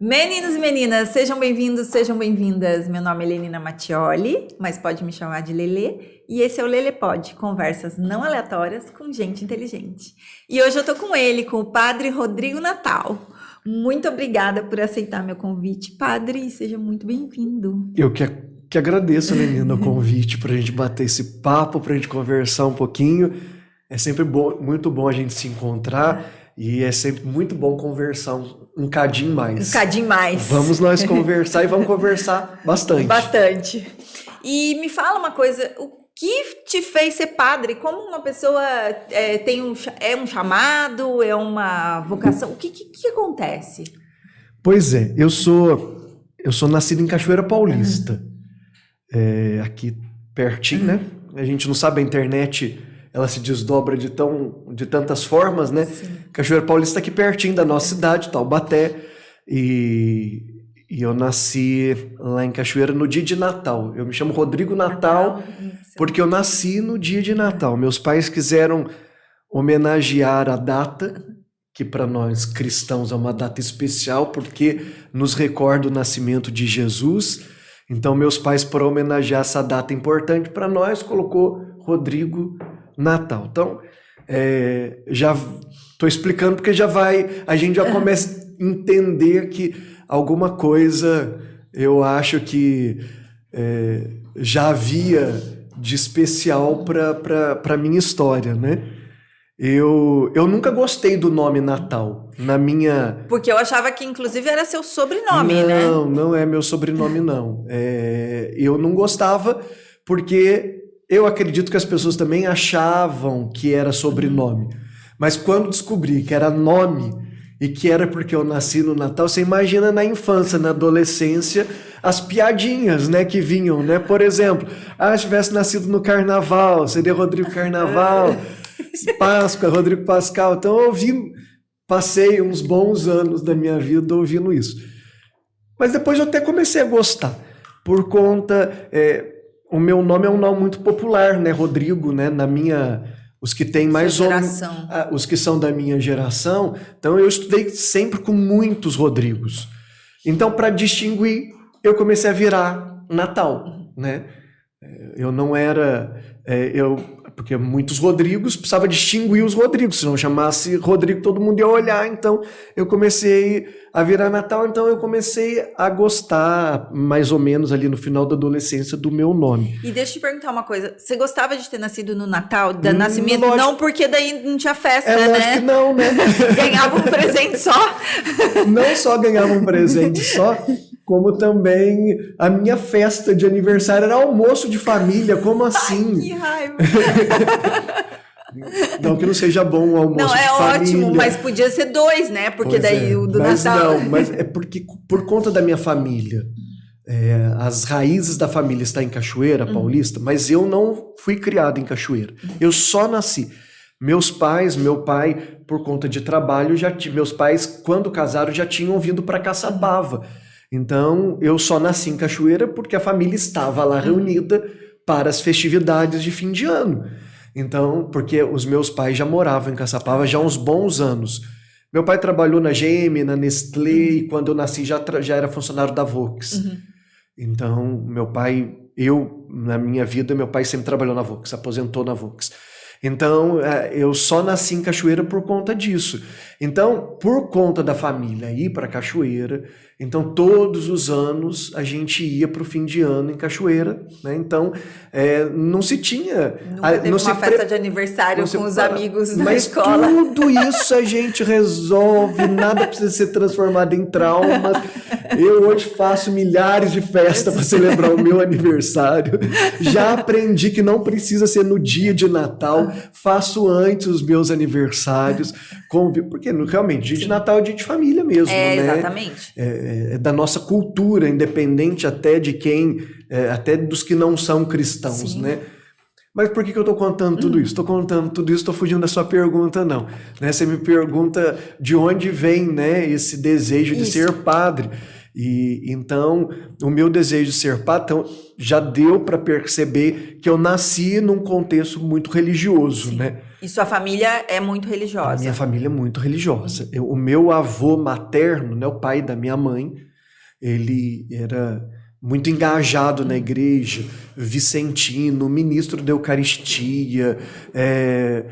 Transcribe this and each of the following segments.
Meninos e meninas, sejam bem-vindos, sejam bem-vindas. Meu nome é Lenina Mattioli, mas pode me chamar de Lelê. E esse é o Lelê Pod, conversas não aleatórias com gente inteligente. E hoje eu tô com ele, com o Padre Rodrigo Natal. Muito obrigada por aceitar meu convite, Padre, e seja muito bem-vindo. Eu que agradeço, Lenina, o convite para a gente bater esse papo, para a gente conversar um pouquinho. É sempre bom, muito bom a gente se encontrar e é sempre muito bom conversar um cadinho mais. Um cadinho mais. Vamos nós conversar e vamos conversar bastante. Bastante. E me fala uma coisa, o que te fez ser padre? Como uma pessoa tem um chamado, é uma vocação? O que acontece? Pois é, eu sou nascido em Cachoeira Paulista, aqui pertinho, né? A gente não sabe, a internet ela se desdobra de tantas formas, né? Sim. Cachoeira Paulista aqui pertinho da nossa cidade, Taubaté, e eu nasci lá em Cachoeira no dia de Natal. Eu me chamo Rodrigo Natal porque eu nasci no dia de Natal. Meus pais quiseram homenagear a data, que para nós cristãos é uma data especial, porque nos recorda o nascimento de Jesus. Então, meus pais, para homenagear essa data importante para nós, colocou Rodrigo Natal. Então, já estou explicando porque a gente já começa a entender que alguma coisa eu acho que já havia de especial para a minha história, né? Eu nunca gostei do nome Natal. Porque eu achava que, inclusive, era seu sobrenome, né? Não é meu sobrenome, não. Eu não gostava porque eu acredito que as pessoas também achavam que era sobrenome. Mas quando descobri que era nome e que era porque eu nasci no Natal, você imagina na infância, na adolescência, as piadinhas, né, que vinham, né? Por exemplo, se tivesse nascido no Carnaval, seria Rodrigo Carnaval. Páscoa, Rodrigo Pascal. Então passei uns bons anos da minha vida ouvindo isso. Mas depois eu até comecei a gostar, por conta, o meu nome é um nome muito popular, né, Rodrigo, né, os que têm mais os que são da minha geração. Então eu estudei sempre com muitos Rodrigos. Então, para distinguir, eu comecei a virar Natal, né? Eu não era porque muitos Rodrigos, precisava distinguir os Rodrigos, se não chamasse Rodrigo todo mundo ia olhar. Então eu comecei a virar Natal, então eu comecei a gostar mais ou menos ali no final da adolescência do meu nome. E deixa eu te perguntar uma coisa, você gostava de ter nascido no Natal, da nascimento? Lógico. Não, porque daí não tinha festa, né? Lógico que não, né? Ganhava um presente só? Não só ganhava um presente só, como também a minha festa de aniversário era almoço de família. Como assim? Ai, que raiva! Não que não seja bom o almoço de família. Não, é ótimo, mas podia ser 2, né? Porque daí o do Natal... Não, mas é porque por conta da minha família, as raízes da família estão em Cachoeira Paulista, mas eu não fui criado em Cachoeira. Eu só nasci. Meu pai, por conta de trabalho, meus pais, quando casaram, já tinham vindo para Caçapava. Então, eu só nasci em Cachoeira porque a família estava lá reunida para as festividades de fim de ano. Então, porque os meus pais já moravam em Caçapava já há uns bons anos. Meu pai trabalhou na GM, na Nestlé, e quando eu nasci já era funcionário da Volks. Então, na minha vida, meu pai sempre trabalhou na Volks, aposentou na Volks. Então, eu só nasci em Cachoeira por conta disso. Então, por conta da família ir para Cachoeira, então todos os anos a gente ia para o fim de ano em Cachoeira, né? Então, não se tinha... Nunca teve uma festa de aniversário com os amigos na escola. Mas tudo isso a gente resolve, nada precisa ser transformado em traumas. Eu hoje faço milhares de festas para celebrar o meu aniversário. Já aprendi que não precisa ser no dia de Natal. Faço antes os meus aniversários, porque realmente dia de Natal é dia de família mesmo, né? Exatamente. É da nossa cultura, independente até de até dos que não são cristãos, Sim. né? Mas por que eu estou contando tudo isso? Estou contando tudo isso, estou fugindo da sua pergunta, não. Né? Você me pergunta de onde vem, né, esse desejo de ser padre. E então, o meu desejo de ser padre, então, já deu para perceber que eu nasci num contexto muito religioso, né? E sua família é muito A religiosa? minha família é muito religiosa. O meu avô materno, né, o pai da minha mãe, ele era muito engajado na igreja, vicentino, ministro da Eucaristia, é,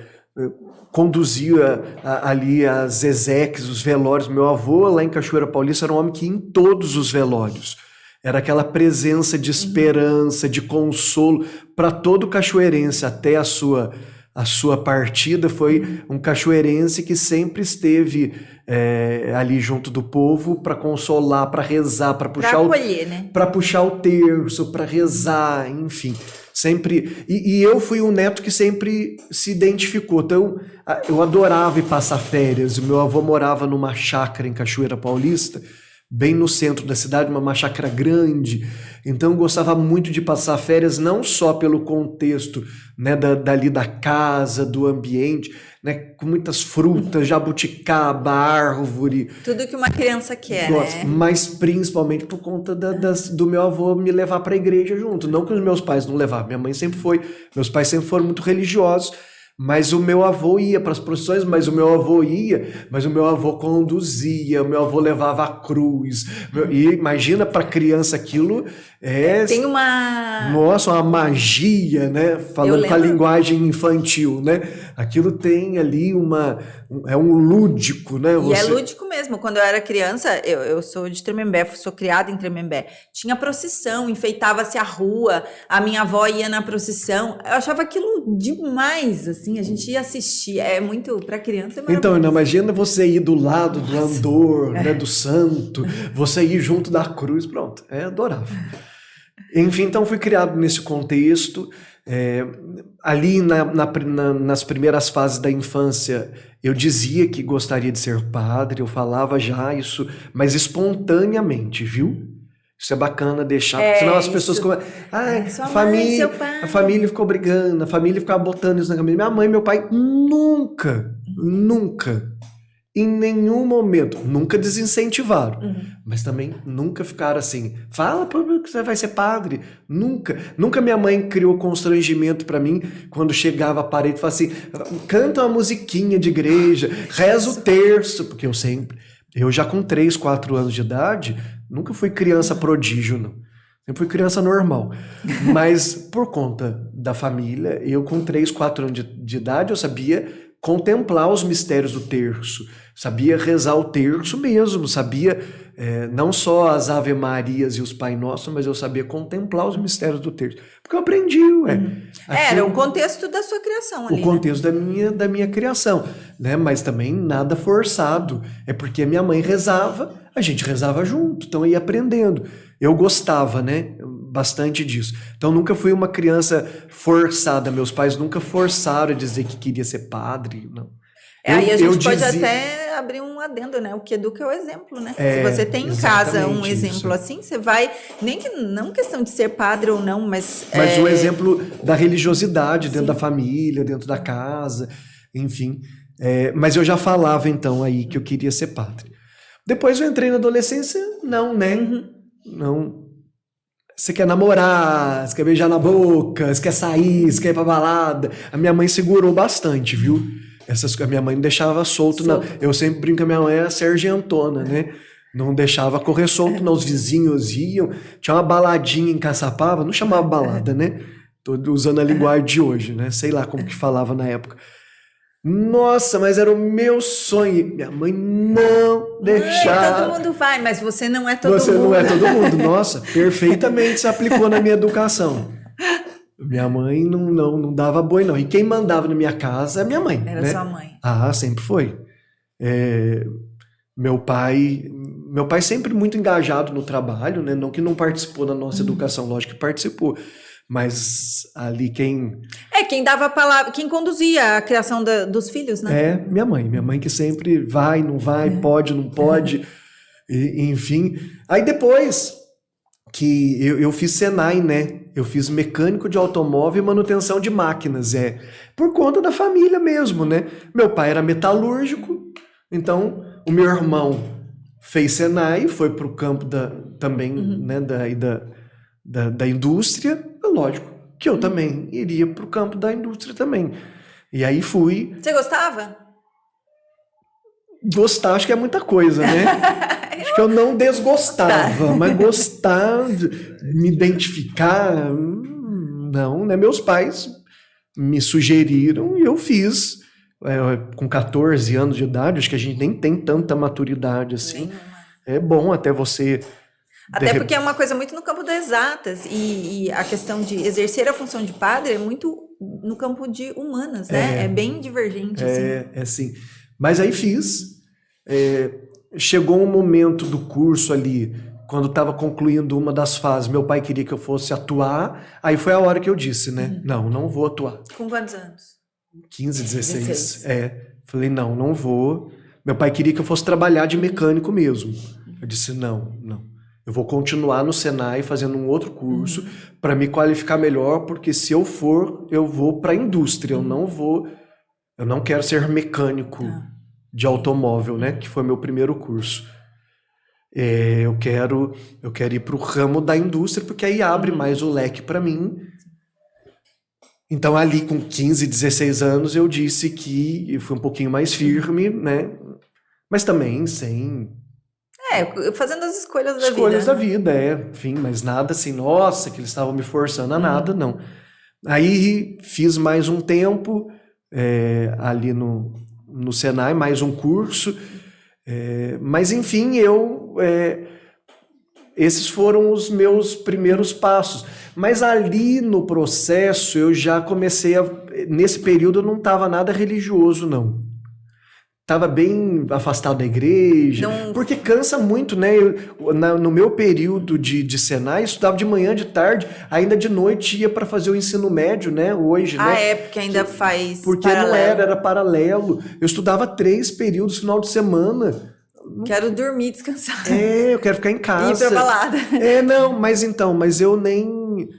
conduzia ali as exéquias, os velórios. Meu avô, lá em Cachoeira Paulista, era um homem que ia em todos os velórios. Era aquela presença de esperança, de consolo para todo cachoeirense, até a sua partida. Foi um cachoeirense que sempre esteve ali junto do povo para consolar, para rezar, para Para acolher, né? para puxar o terço, para rezar, enfim. Sempre. E eu fui um neto que sempre se identificou. Então, eu adorava ir passar férias. O meu avô morava numa chácara em Cachoeira Paulista, bem no centro da cidade, uma chácara grande. Então eu gostava muito de passar férias, não só pelo contexto, né, dali da casa, do ambiente, né, com muitas frutas, jabuticaba, árvore. Tudo que uma criança quer, né? Mas principalmente por conta do meu avô me levar para a igreja junto. Não que os meus pais não levavam, minha mãe sempre foi, meus pais sempre foram muito religiosos. Mas o meu avô ia para as procissões, mas o meu avô conduzia, o meu avô levava a cruz. E imagina para criança aquilo Tem uma... Nossa, uma magia, né? Falando com a linguagem infantil, né? Aquilo tem ali é um lúdico, né? E é lúdico mesmo. Quando eu era criança, eu sou de Tremembé, sou criada em Tremembé. Tinha procissão, enfeitava-se a rua, a minha avó ia na procissão. Eu achava aquilo demais, assim, a gente ia assistir. É muito, para criança é maravilhoso. Então, imagina você ir do lado do andor, né, do santo, você ir junto da cruz, pronto, é adorável. Enfim, então fui criado nesse contexto. Ali nas primeiras fases da infância, eu dizia que gostaria de ser padre, eu falava já isso, mas espontaneamente, viu? Isso é bacana deixar, porque senão as pessoas começam. A família ficou brigando, a família ficava botando isso na cabeça. Minha mãe e meu pai nunca, em nenhum momento, nunca desincentivaram, mas também nunca ficaram assim, fala que você vai ser padre. Nunca minha mãe criou constrangimento para mim quando chegava à parede e falava assim, canta uma musiquinha de igreja, reza o terço, porque eu já com 3, 4 anos de idade, nunca fui criança prodígio, não. Sempre fui criança normal. Mas por conta da família, eu com 3, 4 anos de idade, eu sabia contemplar os mistérios do terço. Sabia rezar o terço mesmo, sabia não só as Ave Marias e os Pai Nosso, mas eu sabia contemplar os mistérios do terço. Porque eu aprendi, Era o contexto da sua criação ali. O contexto da minha criação, né? Mas também nada forçado. É porque a minha mãe rezava, a gente rezava junto, então eu ia aprendendo. Eu gostava, né? Bastante disso. Então nunca fui uma criança forçada. Meus pais nunca forçaram a dizer que queria ser padre, não. Aí a gente pode até abrir um adendo, né? O que educa é o exemplo, né? Se você tem em casa um exemplo assim, você vai... Não questão de ser padre ou não, mas... Mas o exemplo da religiosidade dentro da família, dentro da casa, enfim. Mas eu já falava então aí que eu queria ser padre. Depois eu entrei na adolescência, não, né? Não. Você quer namorar, você quer beijar na boca, você quer sair, você quer ir pra balada. A minha mãe segurou bastante, viu? A minha mãe não deixava solto, não. Eu sempre brinco que a minha mãe era sargentona, né? Não deixava correr solto, não. Os vizinhos iam. Tinha uma baladinha em Caçapava, não chamava balada, né? Tô usando a linguagem de hoje, né? Sei lá como que falava na época. Nossa, mas era o meu sonho. Minha mãe não deixava. Todo mundo vai, mas você não é todo mundo. Você não é todo mundo. Nossa, perfeitamente se aplicou na minha educação. Minha mãe não dava boi, não. E quem mandava na minha casa é minha mãe. Era, né? Sua mãe. Ah, sempre foi. Meu pai sempre muito engajado no trabalho, né? Não que não participou da nossa educação, lógico que participou. Mas ali quem dava a palavra, quem conduzia a criação dos filhos, né? Minha mãe que sempre vai, não vai, pode, não pode, enfim. Aí depois que eu fiz Senai, né? Eu fiz mecânico de automóvel e manutenção de máquinas, por conta da família mesmo, né? Meu pai era metalúrgico, então o meu irmão fez Senai, foi para o campo também, né? Da indústria, lógico que eu também iria para o campo da indústria também. E aí fui. Você gostava? Gostar, acho que é muita coisa, né? Acho que eu não desgostava, mas gostar, me identificar, não, né? Meus pais me sugeriram e eu fiz. Com 14 anos de idade, acho que a gente nem tem tanta maturidade assim. Nenhuma. É bom até você... Até porque é uma coisa muito no campo das exatas, e a questão de exercer a função de padre é muito no campo de humanas, né? É bem divergente, assim. É assim. Mas aí fiz. Chegou um momento do curso ali, quando estava concluindo uma das fases, meu pai queria que eu fosse atuar, aí foi a hora que eu disse, né? Não vou atuar. Com quantos anos? 15, 16. Falei, não vou. Meu pai queria que eu fosse trabalhar de mecânico mesmo. Eu disse, não. Eu vou continuar no Senai fazendo um outro curso para me qualificar melhor, porque se eu for, eu vou para a indústria. Eu não quero ser mecânico de automóvel, né? Que foi meu primeiro curso. Eu quero ir para o ramo da indústria, porque aí abre mais o leque para mim. Então, ali com 15, 16 anos, eu disse que eu fui um pouquinho mais firme, né? Mas também sem... fazendo as escolhas da Escolhas vida. da vida, enfim, mas nada assim, nossa, que eles estavam me forçando a nada, não. Aí fiz mais um tempo ali no Senai, mais um curso, mas enfim, esses foram os meus primeiros passos. Mas ali no processo eu já comecei nesse período eu não estava nada religioso, não. Estava bem afastado da igreja, porque cansa muito, né? No meu período de Senai, estudava de manhã, de tarde, ainda de noite ia para fazer o ensino médio, né? Hoje, né? Porque ainda faz porque paralelo. Não era paralelo. Eu estudava 3 períodos no final de semana. Quero dormir, descansar. Eu quero ficar em casa. Ir pra balada. Mas eu nem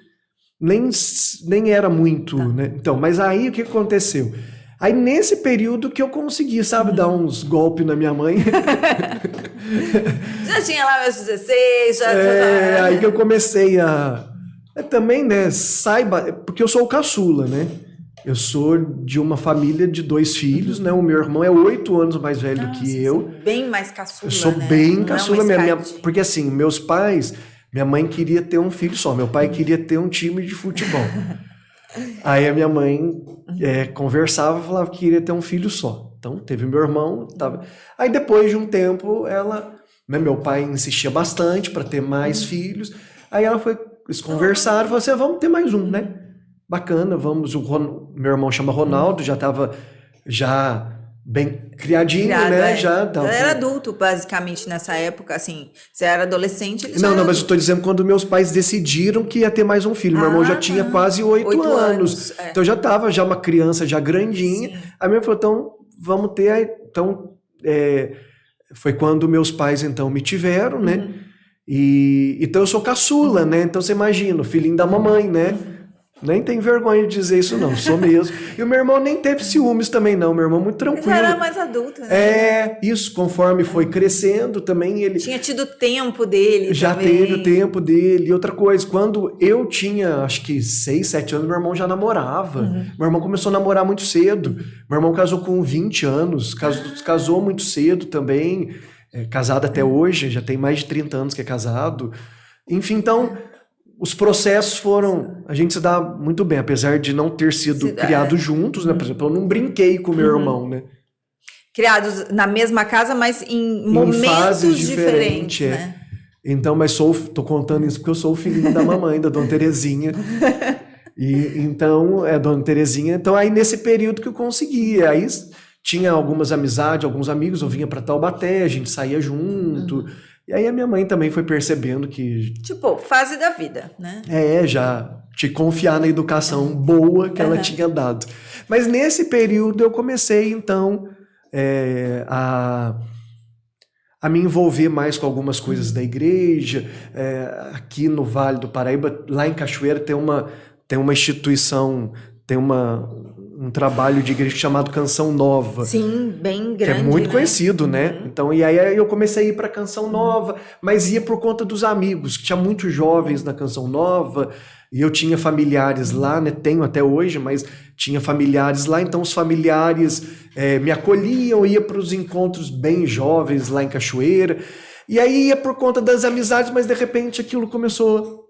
era muito, né? Então, mas aí o que aconteceu? Aí nesse período que eu consegui, sabe, dar uns golpes na minha mãe. Já tinha lá meus 16, já... Aí que eu comecei a... também, né, porque eu sou o caçula, né? Eu sou de uma família de 2 filhos, né? O meu irmão é 8 anos mais velho que eu. Bem mais caçula, Eu sou bem caçula mesmo. Porque assim, meus pais... Minha mãe queria ter um filho só. Meu pai queria ter um time de futebol. Aí a minha mãe conversava e falava que queria ter um filho só. Então, teve meu irmão. Aí depois de um tempo, meu pai insistia bastante para ter mais filhos. Aí eles conversaram e falaram assim, vamos ter mais um, né? Bacana, vamos. Meu irmão chama Ronaldo, já estava bem criadinho, né? Já era adulto, basicamente, nessa época, assim. Você era adolescente, ele Não, mas eu tô dizendo quando meus pais decidiram que ia ter mais um filho. Meu irmão já tinha quase 8 anos. Então já tava uma criança já grandinha. Sim. Aí minha mãe falou, então, vamos ter... Então, foi quando meus pais, então, me tiveram, né? Então eu sou caçula, né? Então você imagina, o filhinho da mamãe, né? Nem tenho vergonha de dizer isso, não. Sou mesmo. E o meu irmão nem teve ciúmes também, não. Meu irmão muito tranquilo. Ele já era mais adulto, né? Isso. Conforme foi crescendo também, ele... Tinha tido o tempo dele já também. Teve o tempo dele. E outra coisa, quando eu tinha, acho que 6, 7 anos, meu irmão já namorava. Meu irmão começou a namorar muito cedo. Meu irmão casou com 20 anos. Casou muito cedo também. Casado até hoje. Já tem mais de 30 anos que é casado. Enfim, então... Os processos foram... A gente se dá muito bem, apesar de não ter sido criados juntos, né? Por exemplo, eu não brinquei com meu irmão, né? Criados na mesma casa, mas em momentos fases diferentes, né? Então, mas tô contando isso porque eu sou o filhinho da mamãe, da Dona Terezinha. Então, Dona Terezinha... Então, aí nesse período que eu consegui. Aí tinha algumas amizades, alguns amigos, eu vinha para Taubaté, a gente saía junto... E aí a minha mãe também foi percebendo que... Tipo, fase da vida, né? Já te confiar na educação boa que ela tinha dado. Mas nesse período eu comecei, então, a me envolver mais com algumas coisas da igreja. Aqui no Vale do Paraíba, lá em Cachoeira, tem uma instituição, tem um um trabalho de igreja chamado Canção Nova. Sim, bem Que grande, é muito né? conhecido, né? Então, e aí eu comecei a ir para Canção Nova, mas ia por conta dos amigos, que tinha muitos jovens na Canção Nova, e eu tinha familiares lá, né? Tenho até hoje, mas tinha familiares lá, então os familiares me acolhiam, ia para os encontros bem jovens lá em Cachoeira, e aí ia por conta das amizades, mas de repente aquilo começou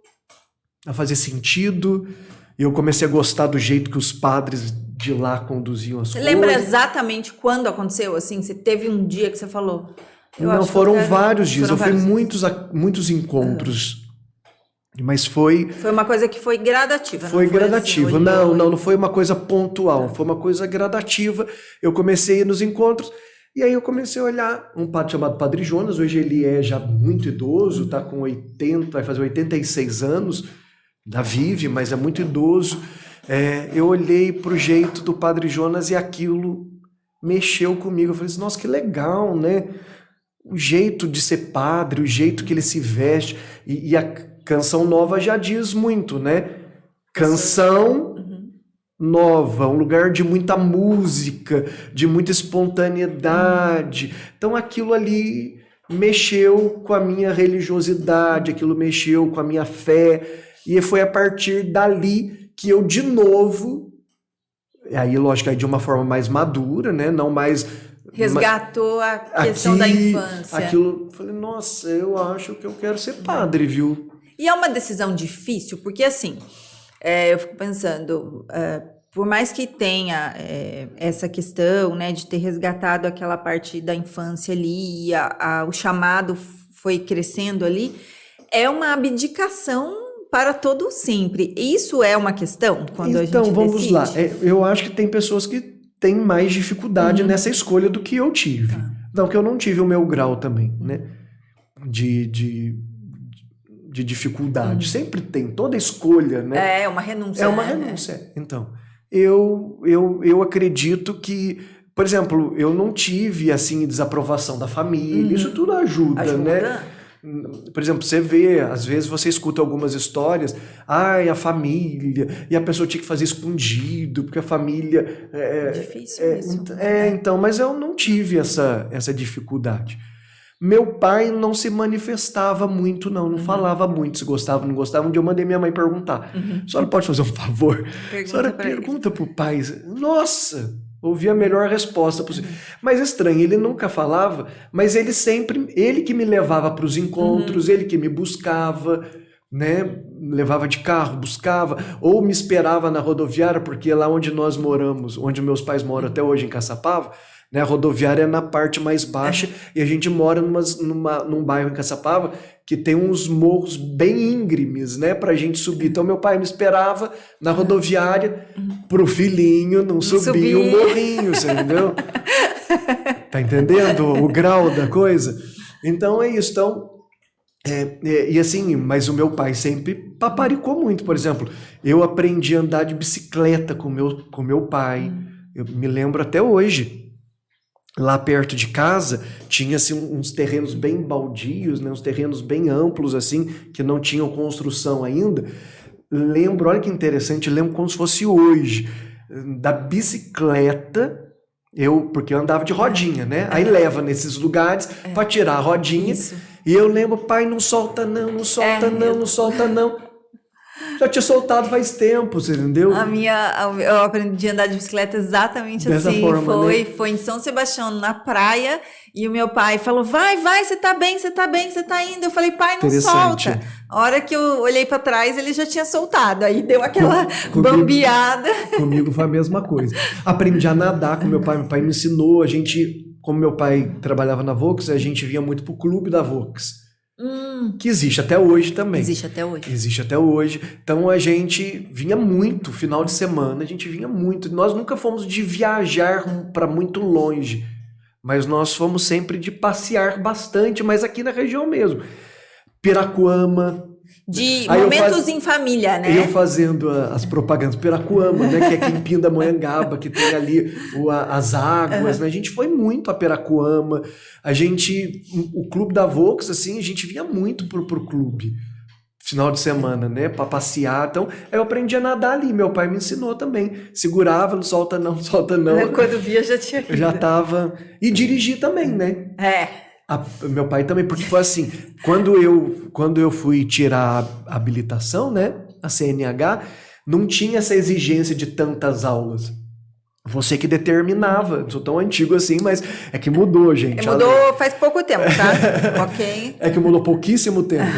a fazer sentido, e eu comecei a gostar do jeito que os padres de lá conduziam as Você coisas. lembra exatamente quando aconteceu? Assim, você teve um dia que você falou? Eu Não, acho que foram eu quero- vários dias. foram Eu fui vários dias. muitos encontros. Mas foi Foi uma coisa que foi gradativa, foi não foi gradativo. assim, Não, olhou não foi uma coisa pontual. Foi uma coisa gradativa. Eu comecei a ir nos encontros. E aí eu comecei a olhar um padre chamado Padre Jonas. Hoje ele é já muito idoso, tá com 80, vai fazer 86 anos. Ainda vive, mas é muito idoso. Eu olhei pro jeito do Padre Jonas e aquilo mexeu comigo. Eu falei assim, nossa, que legal, né? O jeito de ser padre, o jeito que ele se veste. E a Canção Nova já diz muito, né? Canção nova, um lugar de muita música, de muita espontaneidade. Então aquilo ali mexeu com a minha religiosidade, aquilo mexeu com a minha fé. E foi a partir dali que eu, de novo, aí lógico, aí de uma forma mais madura, né? Não mais... resgatou a questão da infância. Aquilo, falei, nossa, eu acho que eu quero ser padre, viu? E é uma decisão difícil, porque assim, eu fico pensando, por mais que tenha essa questão, né, de ter resgatado aquela parte da infância ali, e o chamado foi crescendo ali, é uma abdicação para todo sempre. Isso é uma questão quando a gente Então, vamos decide? lá. Eu acho que tem pessoas que têm mais dificuldade nessa escolha do que eu tive. Não, que eu não tive o meu grau também, né? De dificuldade. Sempre tem, toda escolha, né? É uma renúncia. É uma né? renúncia. Então, eu acredito que, por exemplo, eu não tive, assim, desaprovação da família. Isso tudo ajuda, né? Por exemplo, você vê, às vezes você escuta algumas histórias, a família, e a pessoa tinha que fazer escondido, porque a família... Difícil isso. Então, mas eu não tive essa dificuldade. Meu pai não se manifestava muito, não falava muito, se gostava ou não gostava. Um dia eu mandei minha mãe perguntar, a senhora pode fazer um favor? A senhora pergunta pro pai. Nossa, ouvi a melhor resposta possível. Mas estranho, ele nunca falava, mas ele que me levava para os encontros, ele que me buscava, né? Me levava de carro, buscava, ou me esperava na rodoviária, porque lá onde nós moramos, onde meus pais moram até hoje, em Caçapava, né, a rodoviária é na parte mais baixa e a gente mora num bairro em Caçapava que tem uns morros bem íngremes, né, pra gente subir. Então meu pai me esperava na rodoviária pro filhinho não subir o morrinho, você entendeu? Tá entendendo o grau da coisa? Então é isso. Então, e assim, mas o meu pai sempre paparicou muito. Por exemplo, eu aprendi a andar de bicicleta com meu pai. Eu me lembro até hoje. Lá perto de casa tinha assim, uns terrenos bem baldios, né, uns terrenos bem amplos assim, que não tinham construção ainda. Lembro, olha que interessante, lembro como se fosse hoje, da bicicleta, porque eu andava de rodinha, né? Aí leva nesses lugares para tirar a rodinha. Isso. E eu lembro, pai, não solta não, não solta não, não solta não. Já tinha soltado faz tempo, você entendeu? Eu aprendi a andar de bicicleta exatamente Dessa assim. forma, Foi em São Sebastião, na praia, e o meu pai falou: vai, você tá bem, você tá indo. Eu falei: pai, não Interessante. solta. A hora que eu olhei para trás, ele já tinha soltado. Aí deu aquela bambeada. Comigo foi a mesma coisa. Aprendi a nadar com meu pai me ensinou. Como meu pai trabalhava na Volks, a gente vinha muito pro clube da Volks. Que existe até hoje também. Existe até hoje. Existe até hoje. Então a gente vinha muito, final de semana, a gente vinha muito. Nós nunca fomos de viajar para muito longe, mas nós fomos sempre de passear bastante, mas aqui na região mesmo. Piracuama. De momentos em família, né? Eu fazendo as propagandas. Piracuama, né? Que é aqui em Pindamonhangaba, que tem ali as águas, né? A gente foi muito a Piracuama. O clube da Volks, assim, a gente vinha muito pro clube. final de semana, né? Pra passear. Então, aí eu aprendi a nadar ali. Meu pai me ensinou também. Segurava, não solta não, solta não. Quando via, já tinha Eu já ido. tava... E dirigir também, né? É. Meu pai também, porque foi assim, quando eu fui tirar a habilitação, né, a CNH, não tinha essa exigência de tantas aulas. Você que determinava, eu sou tão antigo assim, mas é que mudou, gente. Mudou faz pouco tempo, tá? Ok. É que mudou pouquíssimo tempo.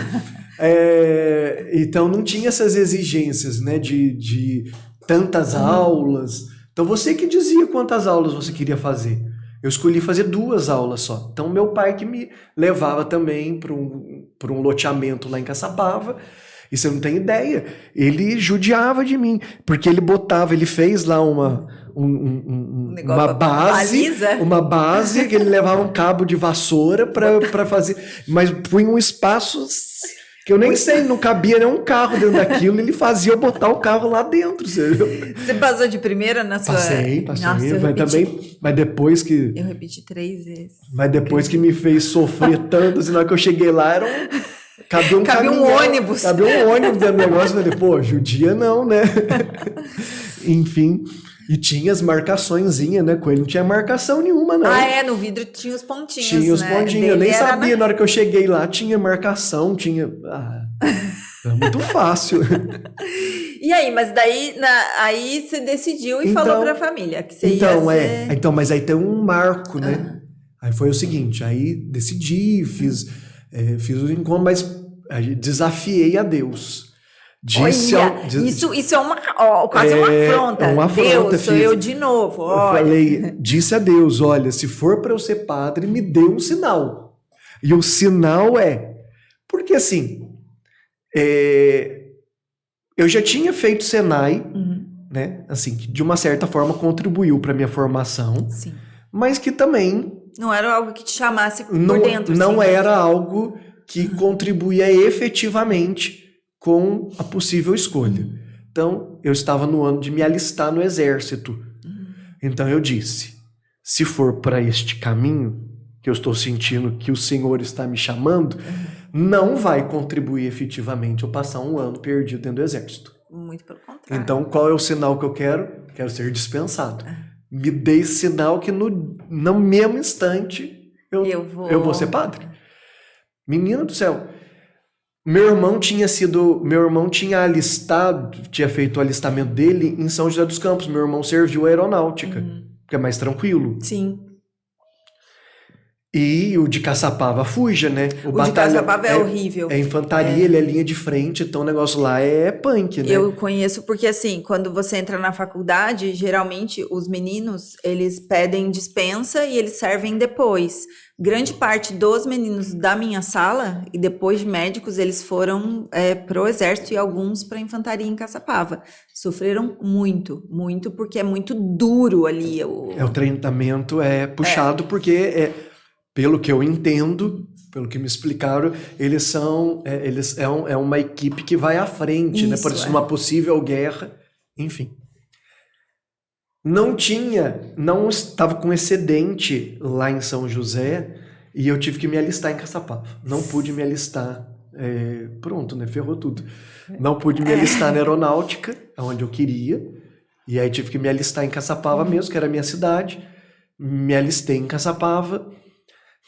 Então não tinha essas exigências, né, de tantas aulas. Então você que dizia quantas aulas você queria fazer. Eu escolhi fazer 2 aulas só. Então, meu pai que me levava também para um loteamento lá em Caçapava. E você não tem ideia. Ele judiava de mim. Porque ele fez lá uma base que ele levava um cabo de vassoura para fazer. Mas foi um espaço que eu nem sei, não cabia nem um carro dentro daquilo. Ele fazia eu botar o carro lá dentro. Você passou de primeira na sua... Passei. Nossa, eu Mas repeti. também, mas depois que... Eu repeti 3 vezes. Mas depois que me fez sofrer tanto, assim, na hora que eu cheguei lá, cabia um ônibus. Cabia um ônibus dentro do negócio. Eu falei, pô, judia não, né? Enfim, e tinha as marcaçõezinhas, né? Com ele não tinha marcação nenhuma, não. No vidro tinha os pontinhos, Tinha os né? pontinhos, eu nem sabia. Na hora que eu cheguei lá, tinha marcação, tinha... era muito fácil. E aí, mas daí aí você decidiu e falou pra família que você ia ser... Então, mas aí tem um marco, né? Aí foi o seguinte, aí decidi, fiz os encontros, mas aí desafiei a Deus. Isso é quase uma afronta. Uma afronta. Deus, sou eu de novo. Olha. Disse a Deus, olha, se for para eu ser padre, me dê um sinal. E o sinal porque assim, eu já tinha feito Senai, né? Assim, que de uma certa forma contribuiu para minha formação, Sim. Mas que também não era algo que te chamasse por não, dentro. Não era algo que contribuía efetivamente com a possível escolha. Então, eu estava no ano de me alistar no exército. Então eu disse, se for para este caminho, que eu estou sentindo que o Senhor está me chamando, não vai contribuir efetivamente eu passar um ano perdido dentro do exército. Muito pelo contrário. Então, qual é o sinal que eu quero? Quero ser dispensado. Me dê sinal que no mesmo instante eu vou ser padre. Menina do céu. Meu irmão tinha feito o alistamento dele em São José dos Campos. Meu irmão serviu a aeronáutica, que é mais tranquilo. Sim. E o de Caçapava fuja, né? O de Caçapava é horrível. É infantaria, ele é linha de frente, então o negócio lá é punk, né? Eu conheço porque, assim, quando você entra na faculdade, geralmente os meninos, eles pedem dispensa e eles servem depois. Grande parte dos meninos da minha sala, e depois de médicos, eles foram pro exército e alguns pra infantaria em Caçapava. Sofreram muito, muito, porque é muito duro ali. O treinamento é puxado porque pelo que eu entendo, pelo que me explicaram, eles são uma equipe que vai à frente, né? Por isso, uma possível guerra, enfim. Não estava com excedente lá em São José e eu tive que me alistar em Caçapava. Não pude me alistar, pronto, né? Ferrou tudo. Não pude me alistar na aeronáutica, onde eu queria, e aí tive que me alistar em Caçapava mesmo, que era a minha cidade. Me alistei em Caçapava.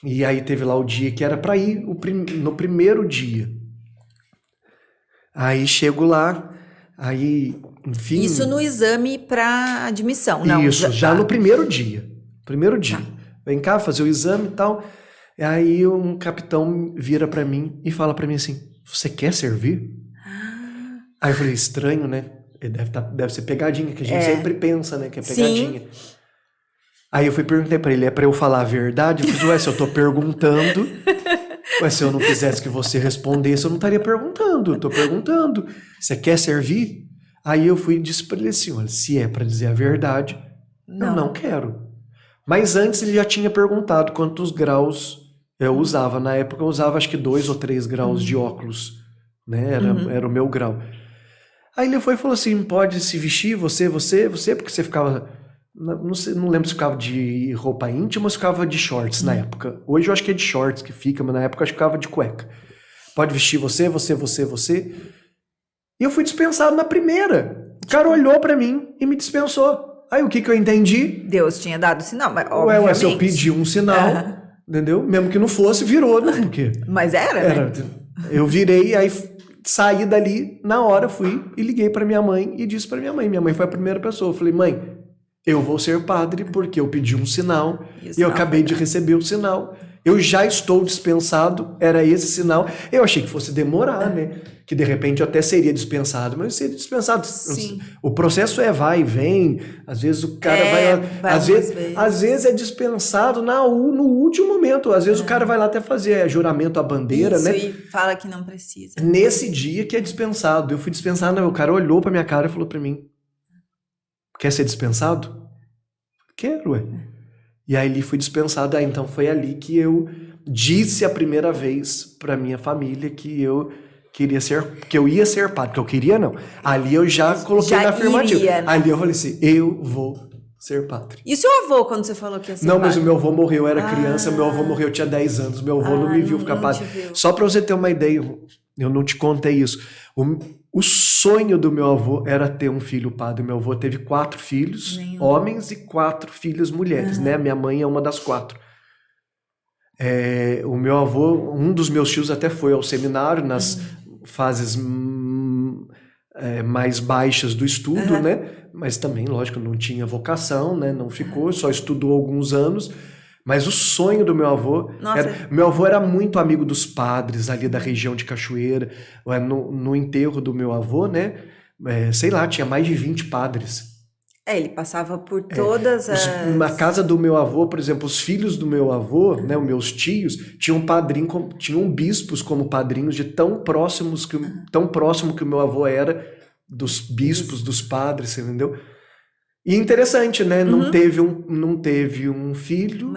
E aí teve lá o dia que era para ir, no primeiro dia. Aí chego lá, aí, enfim... Isso no exame para admissão, não? Isso, já no primeiro dia. Primeiro dia. Vem cá fazer o exame e tal. E aí um capitão vira para mim e fala para mim assim, você quer servir? Aí eu falei, estranho, né? Deve ser pegadinha, que a gente sempre pensa, né? Que é pegadinha. Sim. Aí eu perguntei pra ele, é pra eu falar a verdade? Eu falei, se eu tô perguntando, se eu não quisesse que você respondesse, eu não estaria perguntando, eu tô perguntando. Você quer servir? Aí eu fui e disse pra ele assim, olha, se é pra dizer a verdade, eu não quero. Mas antes ele já tinha perguntado quantos graus eu usava. Na época eu usava acho que 2 ou 3 graus de óculos, né? Era o meu grau. Aí ele foi e falou assim, pode se vestir, você, porque você ficava... Não lembro se ficava de roupa íntima ou se ficava de shorts na época. Hoje eu acho que é de shorts que fica, mas na época eu acho que ficava de cueca. pode vestir você. E eu fui dispensado na primeira. O cara olhou pra mim e me dispensou. Aí o que eu entendi? Deus tinha dado sinal, mas Ué, se eu pedi um sinal, entendeu? Mesmo que não fosse, virou, né? Porque mas era, né? Eu virei, aí saí dali, na hora fui e liguei pra minha mãe e disse pra minha mãe. Minha mãe foi a primeira pessoa. Eu falei, mãe, eu vou ser padre porque eu pedi um sinal e eu acabei de receber o sinal. Eu já estou dispensado, era esse sinal. Eu achei que fosse demorar, né? Que de repente eu até seria dispensado, mas eu seria dispensado. Sim. O processo vai e vem, às vezes o cara vai às vezes é dispensado no último momento, às vezes o cara vai lá até fazer juramento à bandeira, né? E fala que não precisa. Nesse dia que é dispensado, eu fui dispensado, o cara olhou pra minha cara e falou pra mim, quer ser dispensado? Quero, ué. E aí ele foi dispensado, então foi ali que eu disse a primeira vez pra minha família que eu ia ser padre, que eu queria não. Ali eu já coloquei na afirmativa. Né? Ali eu falei assim, eu vou ser padre. E seu avô, quando você falou que ia ser não, padre? Mas o meu avô morreu, eu era criança, meu avô morreu, eu tinha 10 anos, meu avô não me viu ficar padre. Só pra você ter uma ideia, eu não te contei isso. O sonho do meu avô era ter um filho padre. Meu avô teve 4 filhos, homens, e 4 filhas mulheres, né? Minha mãe é uma das 4. O meu avô, um dos meus tios até foi ao seminário nas fases mais baixas do estudo, né? Mas também, lógico, não tinha vocação, né? Não ficou, só estudou alguns anos. Mas o sonho do meu avô... Meu avô era muito amigo dos padres ali da região de Cachoeira. No enterro do meu avô, né? Sei lá, tinha mais de 20 padres. Ele passava por todas as... Na casa do meu avô, por exemplo, os filhos do meu avô, né, os meus tios, tinham bispos como padrinhos de tão próximo que o meu avô era dos bispos, dos padres, você entendeu? E interessante, né? Não teve um filho,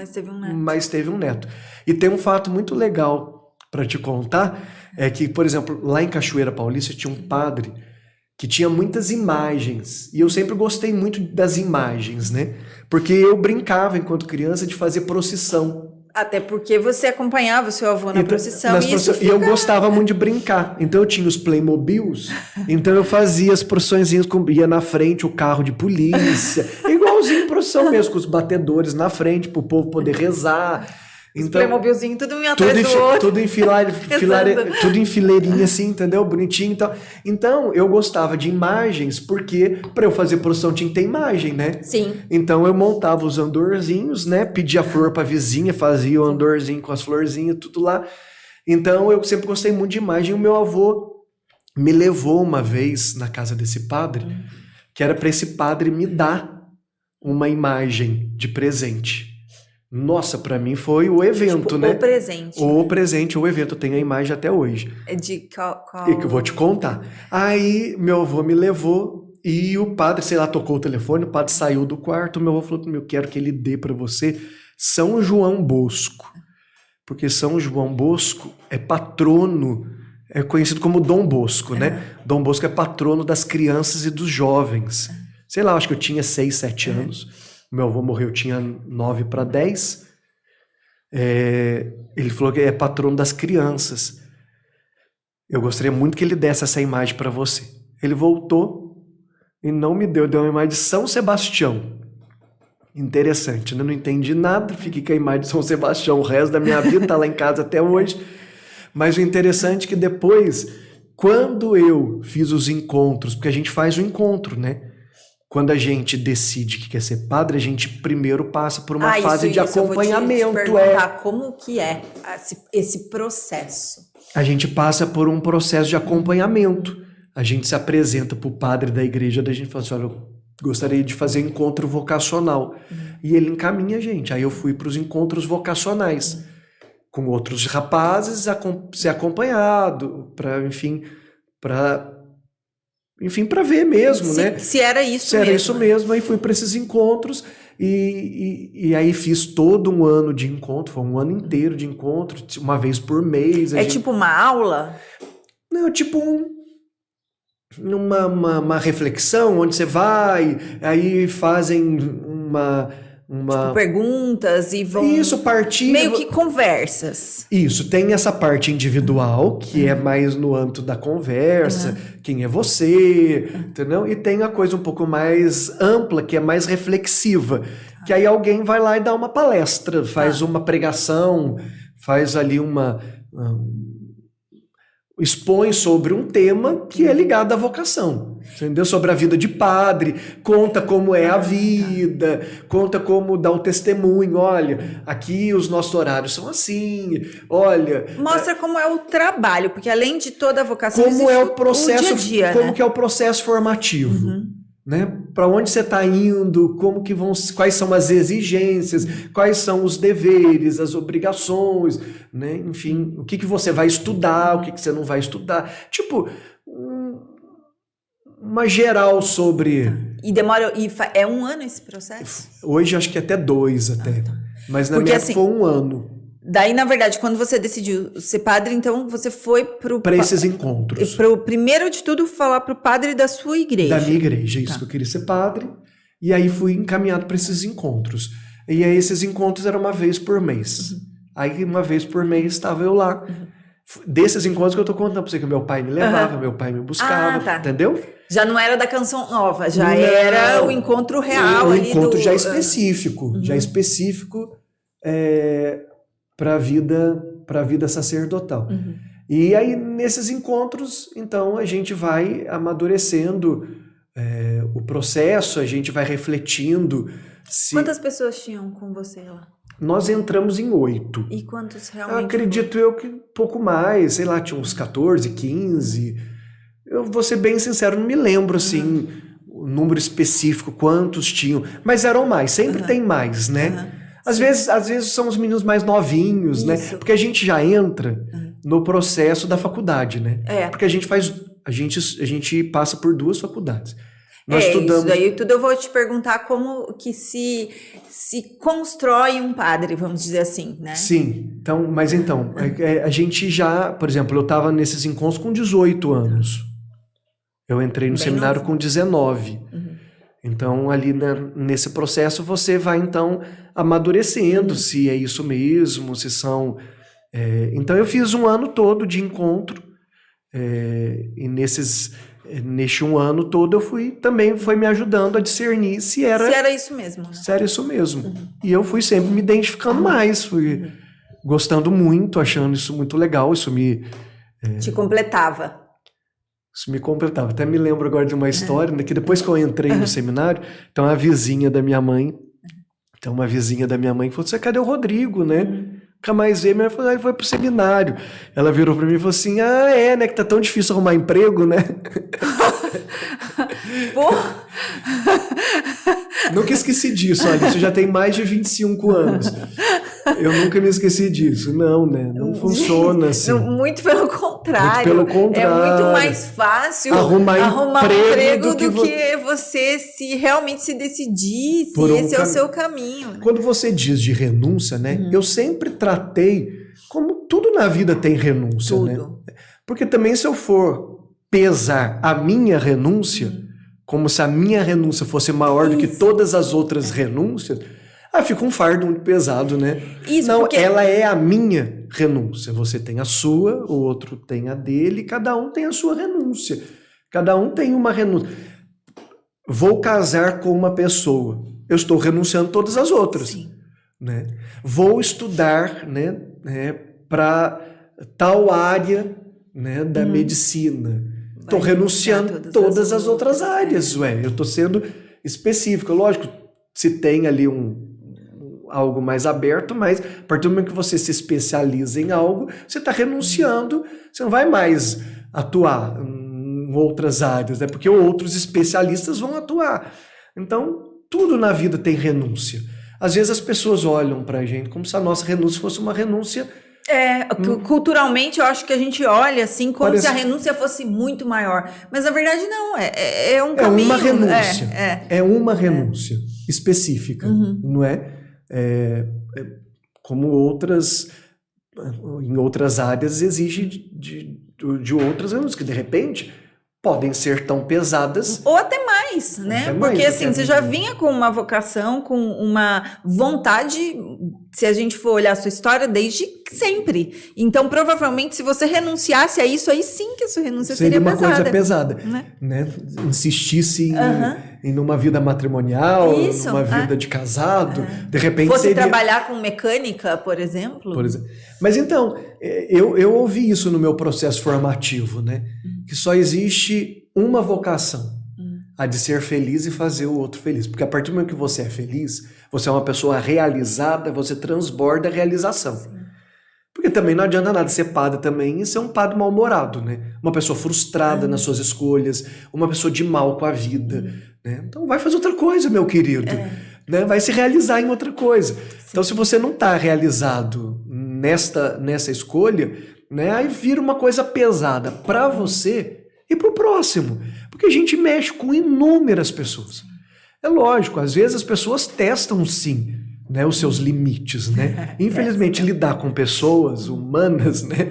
mas teve um neto. E tem um fato muito legal para te contar, é que, por exemplo, lá em Cachoeira Paulista tinha um padre que tinha muitas imagens, e eu sempre gostei muito das imagens, né? Porque eu brincava, enquanto criança, de fazer procissão. Até porque você acompanhava o seu avô na procissão. E eu gostava muito de brincar. Então eu tinha os Playmobils, então eu fazia as procissõezinhas, ia na frente o carro de polícia, igualzinho procissão mesmo, com os batedores na frente, para o povo poder rezar. Então, Playmobilzinho, tudo um atrás do outro. Tudo em fileirinha assim, entendeu? Bonitinho e tal. Então, eu gostava de imagens, porque para eu fazer procissão tinha que ter imagem, né? Sim. Então, eu montava os andorzinhos, né? Pedia flor pra vizinha, fazia o andorzinho com as florzinhas, tudo lá. Então, eu sempre gostei muito de imagem. E o meu avô me levou uma vez na casa desse padre, que era para esse padre me dar uma imagem de presente. Nossa, pra mim foi o evento, né? O presente, o evento. Eu tenho a imagem até hoje. De qual... E que eu vou te contar. Aí, meu avô me levou e o padre, sei lá, tocou o telefone, o padre saiu do quarto, meu avô falou para mim, eu quero que ele dê pra você São João Bosco. Porque São João Bosco é patrono, é conhecido como Dom Bosco, né? Dom Bosco é patrono das crianças e dos jovens. Sei lá, acho que eu tinha 6, 7 anos. Meu avô morreu, eu tinha 9 para 10. Ele falou que é patrono das crianças. Eu gostaria muito que ele desse essa imagem para você. Ele voltou e não me deu uma imagem de São Sebastião. Interessante, né? Não entendi nada, fiquei com a imagem de São Sebastião o resto da minha vida, tá lá em casa até hoje. Mas o interessante é que depois, quando eu fiz os encontros, porque a gente faz o encontro, né? Quando a gente decide que quer ser padre, a gente primeiro passa por uma fase de acompanhamento. Eu vou te perguntar como que é esse processo. A gente passa por um processo de acompanhamento. A gente se apresenta para o padre da igreja, daí a gente fala assim, olha, eu gostaria de fazer encontro vocacional. E ele encaminha a gente. Aí eu fui para os encontros vocacionais, com outros rapazes, ser acompanhado, para ver mesmo, né? Se era isso mesmo. Se era isso mesmo, aí fui para esses encontros e aí fiz todo um ano de encontro, foi um ano inteiro de encontro, uma vez por mês. Tipo uma aula? Não, tipo uma reflexão, onde você vai, aí fazem Tipo, perguntas e vão... Isso, partilha... Meio que conversas. Isso, tem essa parte individual, que é mais no âmbito da conversa, quem é você, entendeu? E tem a coisa um pouco mais ampla, que é mais reflexiva, que aí alguém vai lá e dá uma palestra, faz uma pregação, faz ali expõe sobre um tema que é ligado à vocação, entendeu? Sobre a vida de padre, conta como é a vida, conta como dá o testemunho, olha, aqui os nossos horários são assim, olha... Mostra como é o trabalho, porque além de toda a vocação, como é o processo, dia a dia, como né? que é o processo formativo, né? Para onde você está indo, como que quais são as exigências, quais são os deveres, as obrigações, né? Enfim, o que você vai estudar, o que você não vai estudar. Tipo, uma geral sobre... E demora... é um ano esse processo? Hoje acho que até 2 até. Mas na minha época foi 1 ano. Daí, na verdade, quando você decidiu ser padre, então você foi para esses encontros. Para o primeiro de tudo falar para o padre da sua igreja. Da minha igreja, isso que eu queria ser padre. E aí fui encaminhado para esses encontros. E aí esses encontros eram uma vez por mês. Aí uma vez por mês estava eu lá. Desses encontros que eu tô contando para você, que meu pai me levava, meu pai me buscava, entendeu? Já não era da canção nova, já era o encontro real ali. O encontro já específico, já específico para a vida sacerdotal. E aí, nesses encontros, então, a gente vai amadurecendo o processo, a gente vai refletindo. Quantas pessoas tinham com você lá? Nós entramos em 8. E quantos realmente? Eu acredito eu que pouco mais, sei lá, tinha uns 14, 15. Eu vou ser bem sincero, não me lembro, assim, o número específico, quantos tinham. Mas eram mais, sempre tem mais, né? Às vezes são os meninos mais novinhos, né? Porque a gente já entra no processo da faculdade, né? Porque a gente passa por 2 faculdades. Nós estudamos... Isso daí tudo eu vou te perguntar como que se constrói um padre, vamos dizer assim, né? Sim, mas a gente já, por exemplo, eu estava nesses encontros com 18 anos. Eu entrei no seminário com 19. Então, ali nesse processo, você vai, então, amadurecendo se é isso mesmo, se são... Então, eu fiz 1 ano todo de encontro, e neste 1 ano todo, também foi me ajudando a discernir se era isso mesmo. Né? Se era isso mesmo. E eu fui sempre me identificando mais, fui gostando muito, achando isso muito legal, isso me... Te completava. Isso me completava. Até me lembro agora de uma história, né, que depois que eu entrei no seminário, então a vizinha da minha mãe, falou assim, cadê o Rodrigo, né? Nunca mais veio, mas ele foi pro seminário. Ela virou pra mim e falou assim, né, que tá tão difícil arrumar emprego, né? Pô! Nunca esqueci disso, olha, isso já tem mais de 25 anos. Eu nunca me esqueci disso. Não, né? Não funciona assim. Muito pelo contrário. Muito pelo contrário. É muito mais fácil arrumar um emprego do que você realmente se decidir se esse é o seu caminho. Né? Quando você diz de renúncia, né? Eu sempre tratei, como tudo na vida tem renúncia, né? Porque também se eu for pesar a minha renúncia, como se a minha renúncia fosse maior do que todas as outras renúncias, fica um fardo muito pesado, né? Ela é a minha renúncia. Você tem a sua, o outro tem a dele, cada um tem a sua renúncia. Cada um tem uma renúncia. Vou casar com uma pessoa. Eu estou renunciando todas as outras. Sim. Né? Vou estudar, né, para tal área, né, da medicina. Estou renunciando todas as outras áreas. Eu estou sendo específico. Lógico, se tem ali algo mais aberto, mas a partir do momento que você se especializa em algo, você está renunciando, você não vai mais atuar em outras áreas, né? Porque outros especialistas vão atuar. Então, tudo na vida tem renúncia. Às vezes as pessoas olham para a gente como se a nossa renúncia fosse uma renúncia... Culturalmente eu acho que a gente olha assim como se a renúncia fosse muito maior. Mas na verdade não, é um caminho. Uma renúncia. É uma renúncia específica, não é? Como em outras áreas exige de outras renúncias, que de repente podem ser tão pesadas. Ou até mais. mais, né? Até Porque mais, assim, até você já mais. vinha com uma vocação, com uma vontade, se a gente for olhar a sua história, desde sempre. Então, provavelmente, se você renunciasse a isso, aí sim que a sua renúncia Seria seria uma pesada. coisa pesada, Né? né? Insistisse Aham. em uma vida matrimonial, Isso, numa vida de casado, de repente Fosse seria... trabalhar com mecânica, por exemplo. Por exemplo. Mas então, eu ouvi isso no meu processo formativo, né? Que só existe uma vocação, a de ser feliz e fazer o outro feliz. Porque a partir do momento que você é feliz, você é uma pessoa realizada, você transborda a realização. Sim. Porque também não adianta nada ser padre também e ser um padre mal-humorado, né? Uma pessoa frustrada nas suas escolhas, uma pessoa de mal com a vida, né? Então vai fazer outra coisa, meu querido. Né? Vai se realizar em outra coisa. Sim. Então se você não está realizado nessa escolha, né? Aí vira uma coisa pesada para você e para o próximo. Porque a gente mexe com inúmeras pessoas. É lógico, às vezes as pessoas testam sim, né, os seus limites, né? Infelizmente, lidar com pessoas humanas, né?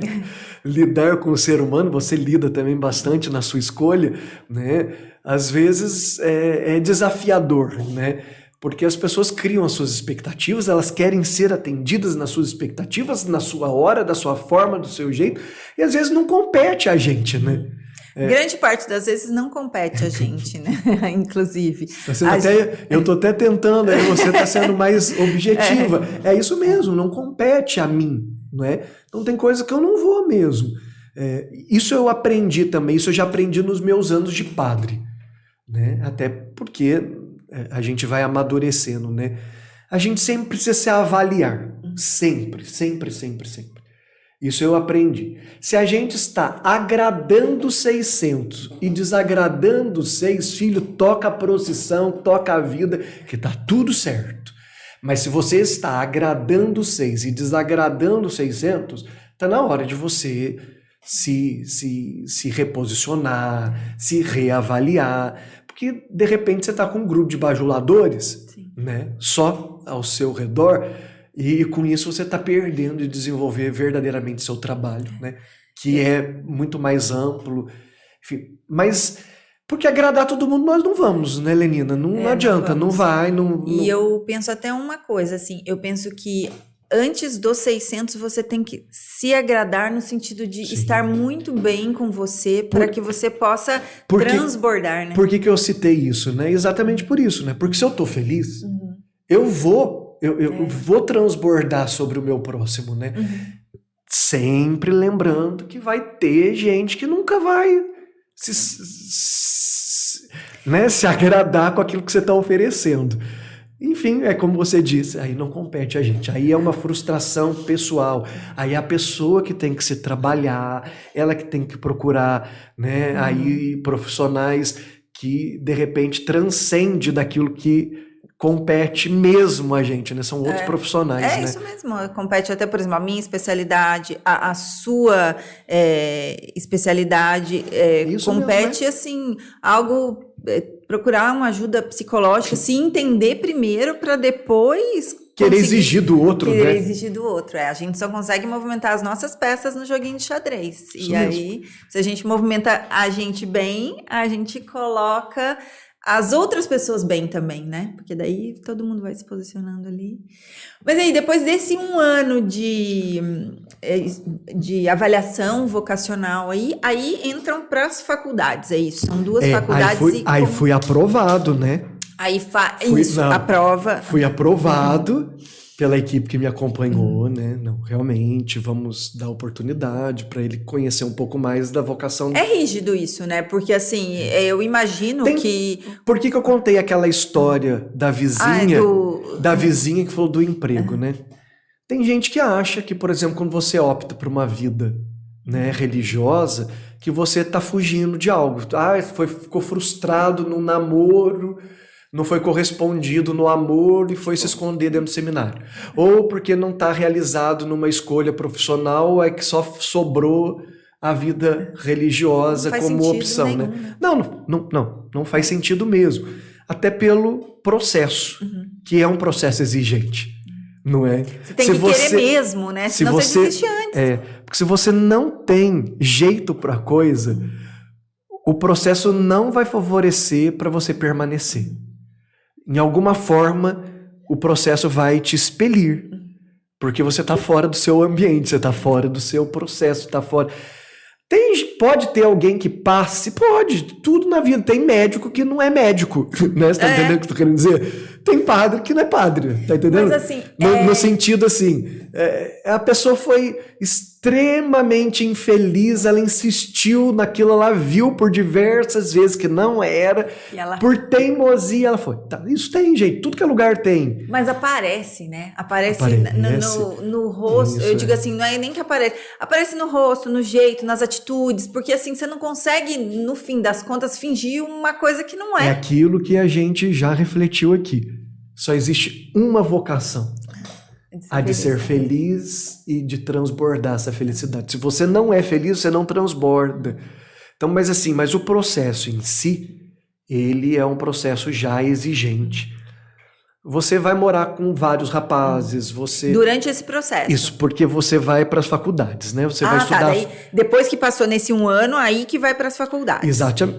Lidar com o ser humano, você lida também bastante na sua escolha, né? Às vezes é desafiador, né? Porque as pessoas criam as suas expectativas, elas querem ser atendidas nas suas expectativas, na sua hora, da sua forma, do seu jeito, e às vezes não compete a gente, né? Grande parte das vezes não compete a gente, né? Inclusive. Eu estou até tentando, aí você está sendo mais objetiva. É isso mesmo, não compete a mim, não é? Então tem coisa que eu não vou mesmo. Isso eu aprendi também, isso eu já aprendi nos meus anos de padre, né? Até porque a gente vai amadurecendo, né? A gente sempre precisa se avaliar, sempre, sempre, sempre, sempre. Isso eu aprendi. Se a gente está agradando 600 e desagradando 6, filho, toca a procissão, toca a vida, que tá tudo certo. Mas se você está agradando 6 e desagradando 600, tá na hora de você se reposicionar, se reavaliar, porque de repente você está com um grupo de bajuladores, né, só ao seu redor. E com isso você está perdendo de desenvolver verdadeiramente seu trabalho, né? Que é muito mais amplo. Enfim, mas porque agradar todo mundo nós não vamos, né, Lenina? Não adianta, não vai. E eu penso até uma coisa, assim, eu penso que antes dos 600 você tem que se agradar no sentido de estar muito bem com você para que você possa transbordar, né? Por que eu citei isso, né? Exatamente por isso, né? Porque se eu tô feliz, eu vou transbordar sobre o meu próximo, né? Sempre lembrando que vai ter gente que nunca vai se agradar com aquilo que você está oferecendo. Enfim, é como você disse, aí não compete a gente. Aí é uma frustração pessoal. Aí é a pessoa que tem que se trabalhar, ela que tem que procurar, né? Aí profissionais que, de repente, transcende daquilo que compete mesmo a gente, né? São outros profissionais, né? Isso mesmo, compete até, por exemplo, a minha especialidade, a sua especialidade, compete, mesmo, né? Assim, algo, procurar uma ajuda psicológica, se entender primeiro para depois querer exigir do outro, querer né? Exigir do outro, A gente só consegue movimentar as nossas peças no joguinho de xadrez. Isso e mesmo. Aí, se a gente movimenta a gente bem, a gente coloca as outras pessoas bem também, né? Porque daí todo mundo vai se posicionando ali. Mas aí, depois desse um ano de avaliação vocacional aí entram para as faculdades, é isso? São duas faculdades. Aí fui aprovado, né? Aprova. Fui aprovado pela equipe que me acompanhou, né? Não, realmente, vamos dar oportunidade para ele conhecer um pouco mais da vocação. É rígido isso, né? Porque, assim, eu imagino que... Por que eu contei aquela história da vizinha, da vizinha que falou do emprego, né? Tem gente que acha que, por exemplo, quando você opta por uma vida, né, religiosa, que você tá fugindo de algo. Ficou frustrado num namoro, não foi correspondido no amor e foi se esconder dentro do seminário. Ou porque não está realizado numa escolha profissional, é que só sobrou a vida religiosa como opção, nenhum, né? Não faz sentido mesmo. Até pelo processo, que é um processo exigente, não é? Você tem que querer mesmo, né? Senão você desiste antes. Porque se você não tem jeito para a coisa... o processo não vai favorecer para você permanecer. Em alguma forma, o processo vai te expelir, porque você está fora do seu ambiente, você está fora do seu processo, está fora... Pode ter alguém que passe? Pode, tudo na vida. Tem médico que não é médico, né? Você tá entendendo o que eu tô querendo dizer? Tem padre que não é padre, tá entendendo? Mas assim... No sentido assim, a pessoa foi extremamente infeliz, ela insistiu naquilo, ela viu por diversas vezes que não era, por teimosia, ela foi, tá, isso tem jeito, tudo que é lugar tem. Mas aparece, né? Aparece. No rosto, isso, eu digo assim, não é nem que aparece no rosto, no jeito, nas atitudes, porque assim, você não consegue, no fim das contas, fingir uma coisa que não é. É aquilo que a gente já refletiu aqui. Só existe uma vocação. A de ser feliz e de transbordar essa felicidade. Se você não é feliz, você não transborda. Então, mas o processo em si, ele é um processo já exigente. Você vai morar com vários rapazes, Durante esse processo. Isso, porque você vai para as faculdades, né? Você vai estudar... Daí, depois que passou nesse 1 ano, aí que vai para as faculdades.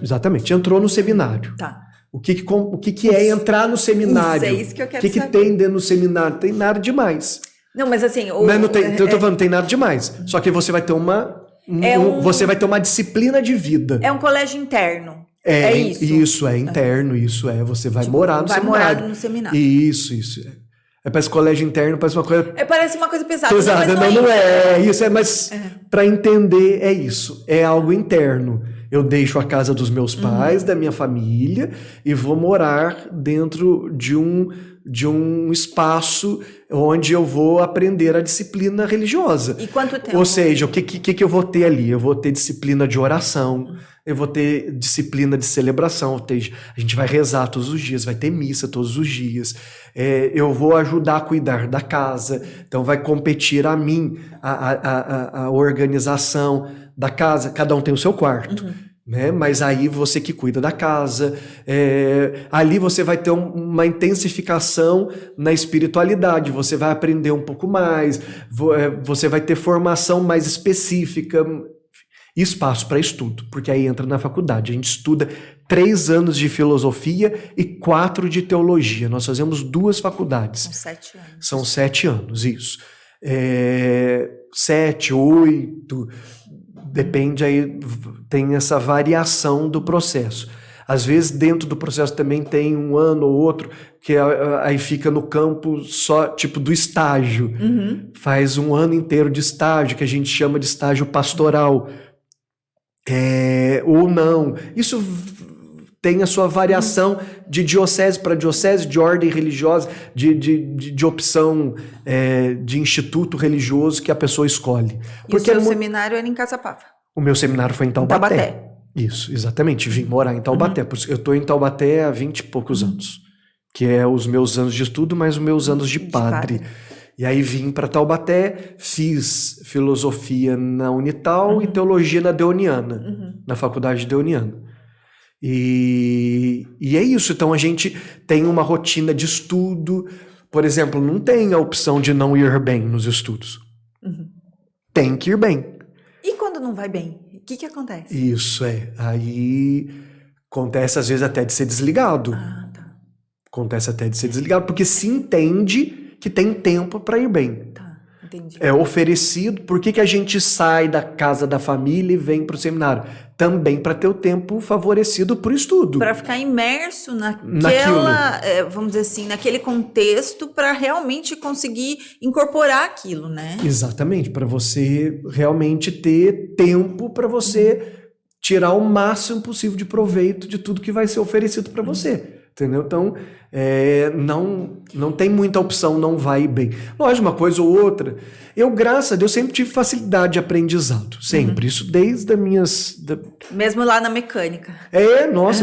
Exatamente. Entrou no seminário. Tá. O que é entrar no seminário? Isso é isso que eu quero saber. O que tem dentro do seminário? Não tem nada demais. Não, mas assim... Eu tô falando, não tem nada demais. Só que você vai ter você vai ter uma disciplina de vida. É um colégio interno. É isso? Isso, é interno, isso é. Você vai morar no seminário. Vai morar no seminário. Isso. Parece colégio interno, parece uma coisa... parece uma coisa pesada. Pesada, não é isso. Mas para entender é isso. É algo interno. Eu deixo a casa dos meus pais, da minha família, e vou morar dentro de um espaço onde eu vou aprender a disciplina religiosa. E quanto tempo? Ou seja, o que eu vou ter ali? Eu vou ter disciplina de oração, eu vou ter disciplina de celebração, a gente vai rezar todos os dias, vai ter missa todos os dias, eu vou ajudar a cuidar da casa, então vai competir a mim a organização da casa, cada um tem o seu quarto. Né? Mas aí você que cuida da casa, ali você vai ter uma intensificação na espiritualidade, você vai aprender um pouco mais, você vai ter formação mais específica, espaço para estudo, porque aí entra na faculdade, a gente estuda 3 anos de filosofia e 4 de teologia, nós fazemos 2 faculdades. São 7 anos. São 7 anos, isso. 7, 8... Depende, aí tem essa variação do processo. Às vezes dentro do processo também tem 1 ano ou outro que aí fica no campo só tipo do estágio. Faz 1 ano inteiro de estágio, que a gente chama de estágio pastoral. Ou não. Isso tem a sua variação de diocese para diocese, de ordem religiosa, de opção de instituto religioso que a pessoa escolhe. E porque o seu seminário era em Caçapava? O meu seminário foi em Taubaté. Isso, exatamente. Vim morar em Taubaté. Eu estou em Taubaté há 20 e poucos anos. Que é os meus anos de estudo, mais os meus anos de padre. E aí vim para Taubaté, fiz filosofia na Unital e teologia na Deoniana, na faculdade Deoniana. E é isso, então a gente tem uma rotina de estudo, por exemplo, não tem a opção de não ir bem nos estudos. Tem que ir bem. E quando não vai bem, o que acontece? Isso, aí acontece às vezes até de ser desligado. Tá. Acontece até de ser desligado, porque se entende que tem tempo para ir bem. Tá, entendi. É oferecido, por que a gente sai da casa da família e vem para o seminário? Também para ter o tempo favorecido para o estudo. Para ficar imerso naquela, vamos dizer assim, naquele contexto, para realmente conseguir incorporar aquilo, né? Exatamente, para você realmente ter tempo para você tirar o máximo possível de proveito de tudo que vai ser oferecido para você. Entendeu? Então, não tem muita opção, não vai bem. Lógico, uma coisa ou outra. Eu, graças a Deus, sempre tive facilidade de aprendizado. Sempre. Isso desde as minhas... Mesmo lá na mecânica.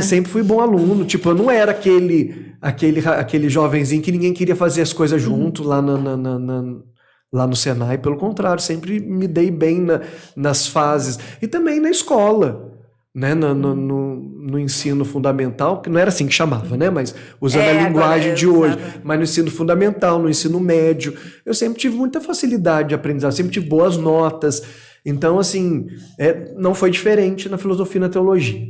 Sempre fui bom aluno. Tipo, eu não era aquele jovenzinho que ninguém queria fazer as coisas junto lá no Senai. Pelo contrário, sempre me dei bem nas fases. E também na escola. Né, no ensino fundamental, que não era assim que chamava, né, mas usando a linguagem de hoje, mas no ensino fundamental, no ensino médio, eu sempre tive muita facilidade de aprendizado, sempre tive boas notas, então assim, não foi diferente na filosofia e na teologia.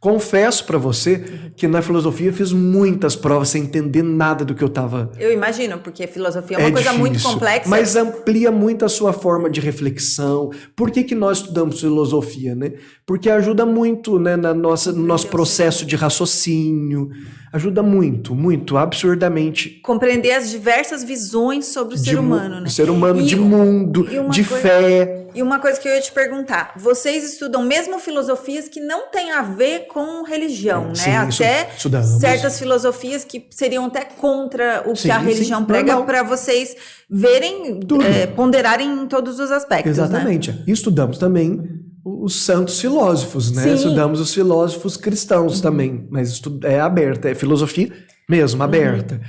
Confesso para você que na filosofia eu fiz muitas provas sem entender nada do que eu estava. Eu imagino, porque filosofia é uma coisa muito difícil, complexa. mas amplia muito a sua forma de reflexão. Por que nós estudamos filosofia, né? Porque ajuda muito, né, no nosso processo de raciocínio. Ajuda muito, muito, absurdamente. Compreender as diversas visões sobre o ser humano, né? O ser humano, de mundo, de fé. E uma coisa que eu ia te perguntar, vocês estudam mesmo filosofias que não têm a ver com religião, né? Sim, até estudamos. certas filosofias que seriam até contra o que Sim, a religião prega, normal. para vocês verem, ponderarem em todos os aspectos. Exatamente. Né? E estudamos também os santos filósofos, né? Sim. Estudamos os filósofos cristãos também, mas é aberta, é filosofia mesmo, aberta.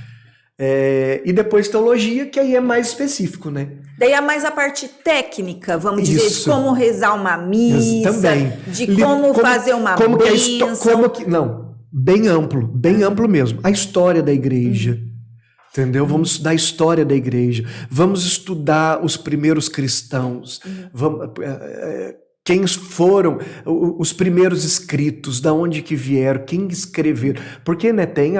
E depois teologia, que aí é mais específico, né? Daí é mais a parte técnica, vamos dizer, de Isso. como rezar uma missa, Também. de como fazer uma bênção. Não, bem amplo mesmo. A história da igreja, entendeu? Vamos estudar a história da igreja, vamos estudar os primeiros cristãos, quem foram os primeiros escritos, da onde que vieram, quem escreveram, porque, né, tem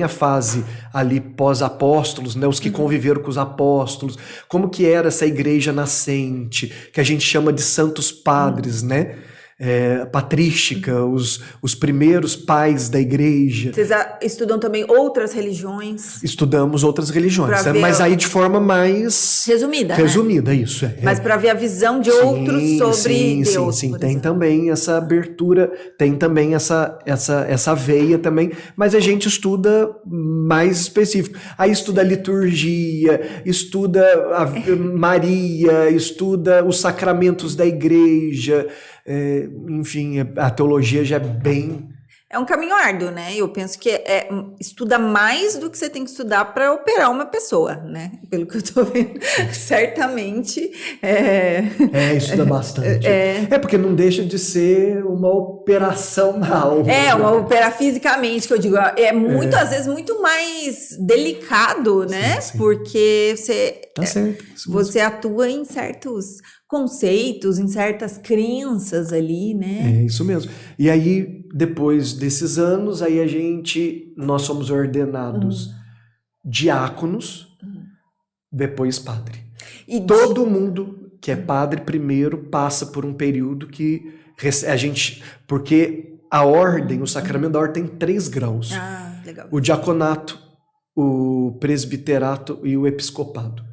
a fase ali pós-apóstolos, né, os que conviveram com os apóstolos, como que era essa igreja nascente, que a gente chama de santos padres, né? Patrística, os primeiros pais da igreja. Vocês estudam também outras religiões? Estudamos outras religiões, Pra ver mas aí de forma mais resumida, né? Isso. Mas para ver a visão de outros sobre Deus. Sim. Tem também essa abertura, tem também essa veia também, mas a gente estuda mais específico. Aí estuda a liturgia, estuda a Maria, estuda os sacramentos da igreja. Enfim, a teologia já é bem... É um caminho árduo, né? Eu penso que estuda mais do que você tem que estudar para operar uma pessoa, né? Pelo que eu tô vendo, certamente. Estuda bastante. Porque não deixa de ser uma operação na alma. Uma operar fisicamente, que eu digo. Às vezes, muito mais delicado, né? Sim. Porque você, tá certo. você atua em certos conceitos, em certas crenças ali, né? É isso mesmo. E aí, depois desses anos, nós somos ordenados diáconos, depois padre. E todo mundo que é padre primeiro passa por um período que porque a ordem, o sacramento da ordem tem 3 graus. Legal. O diaconato, o presbiterato e o episcopado.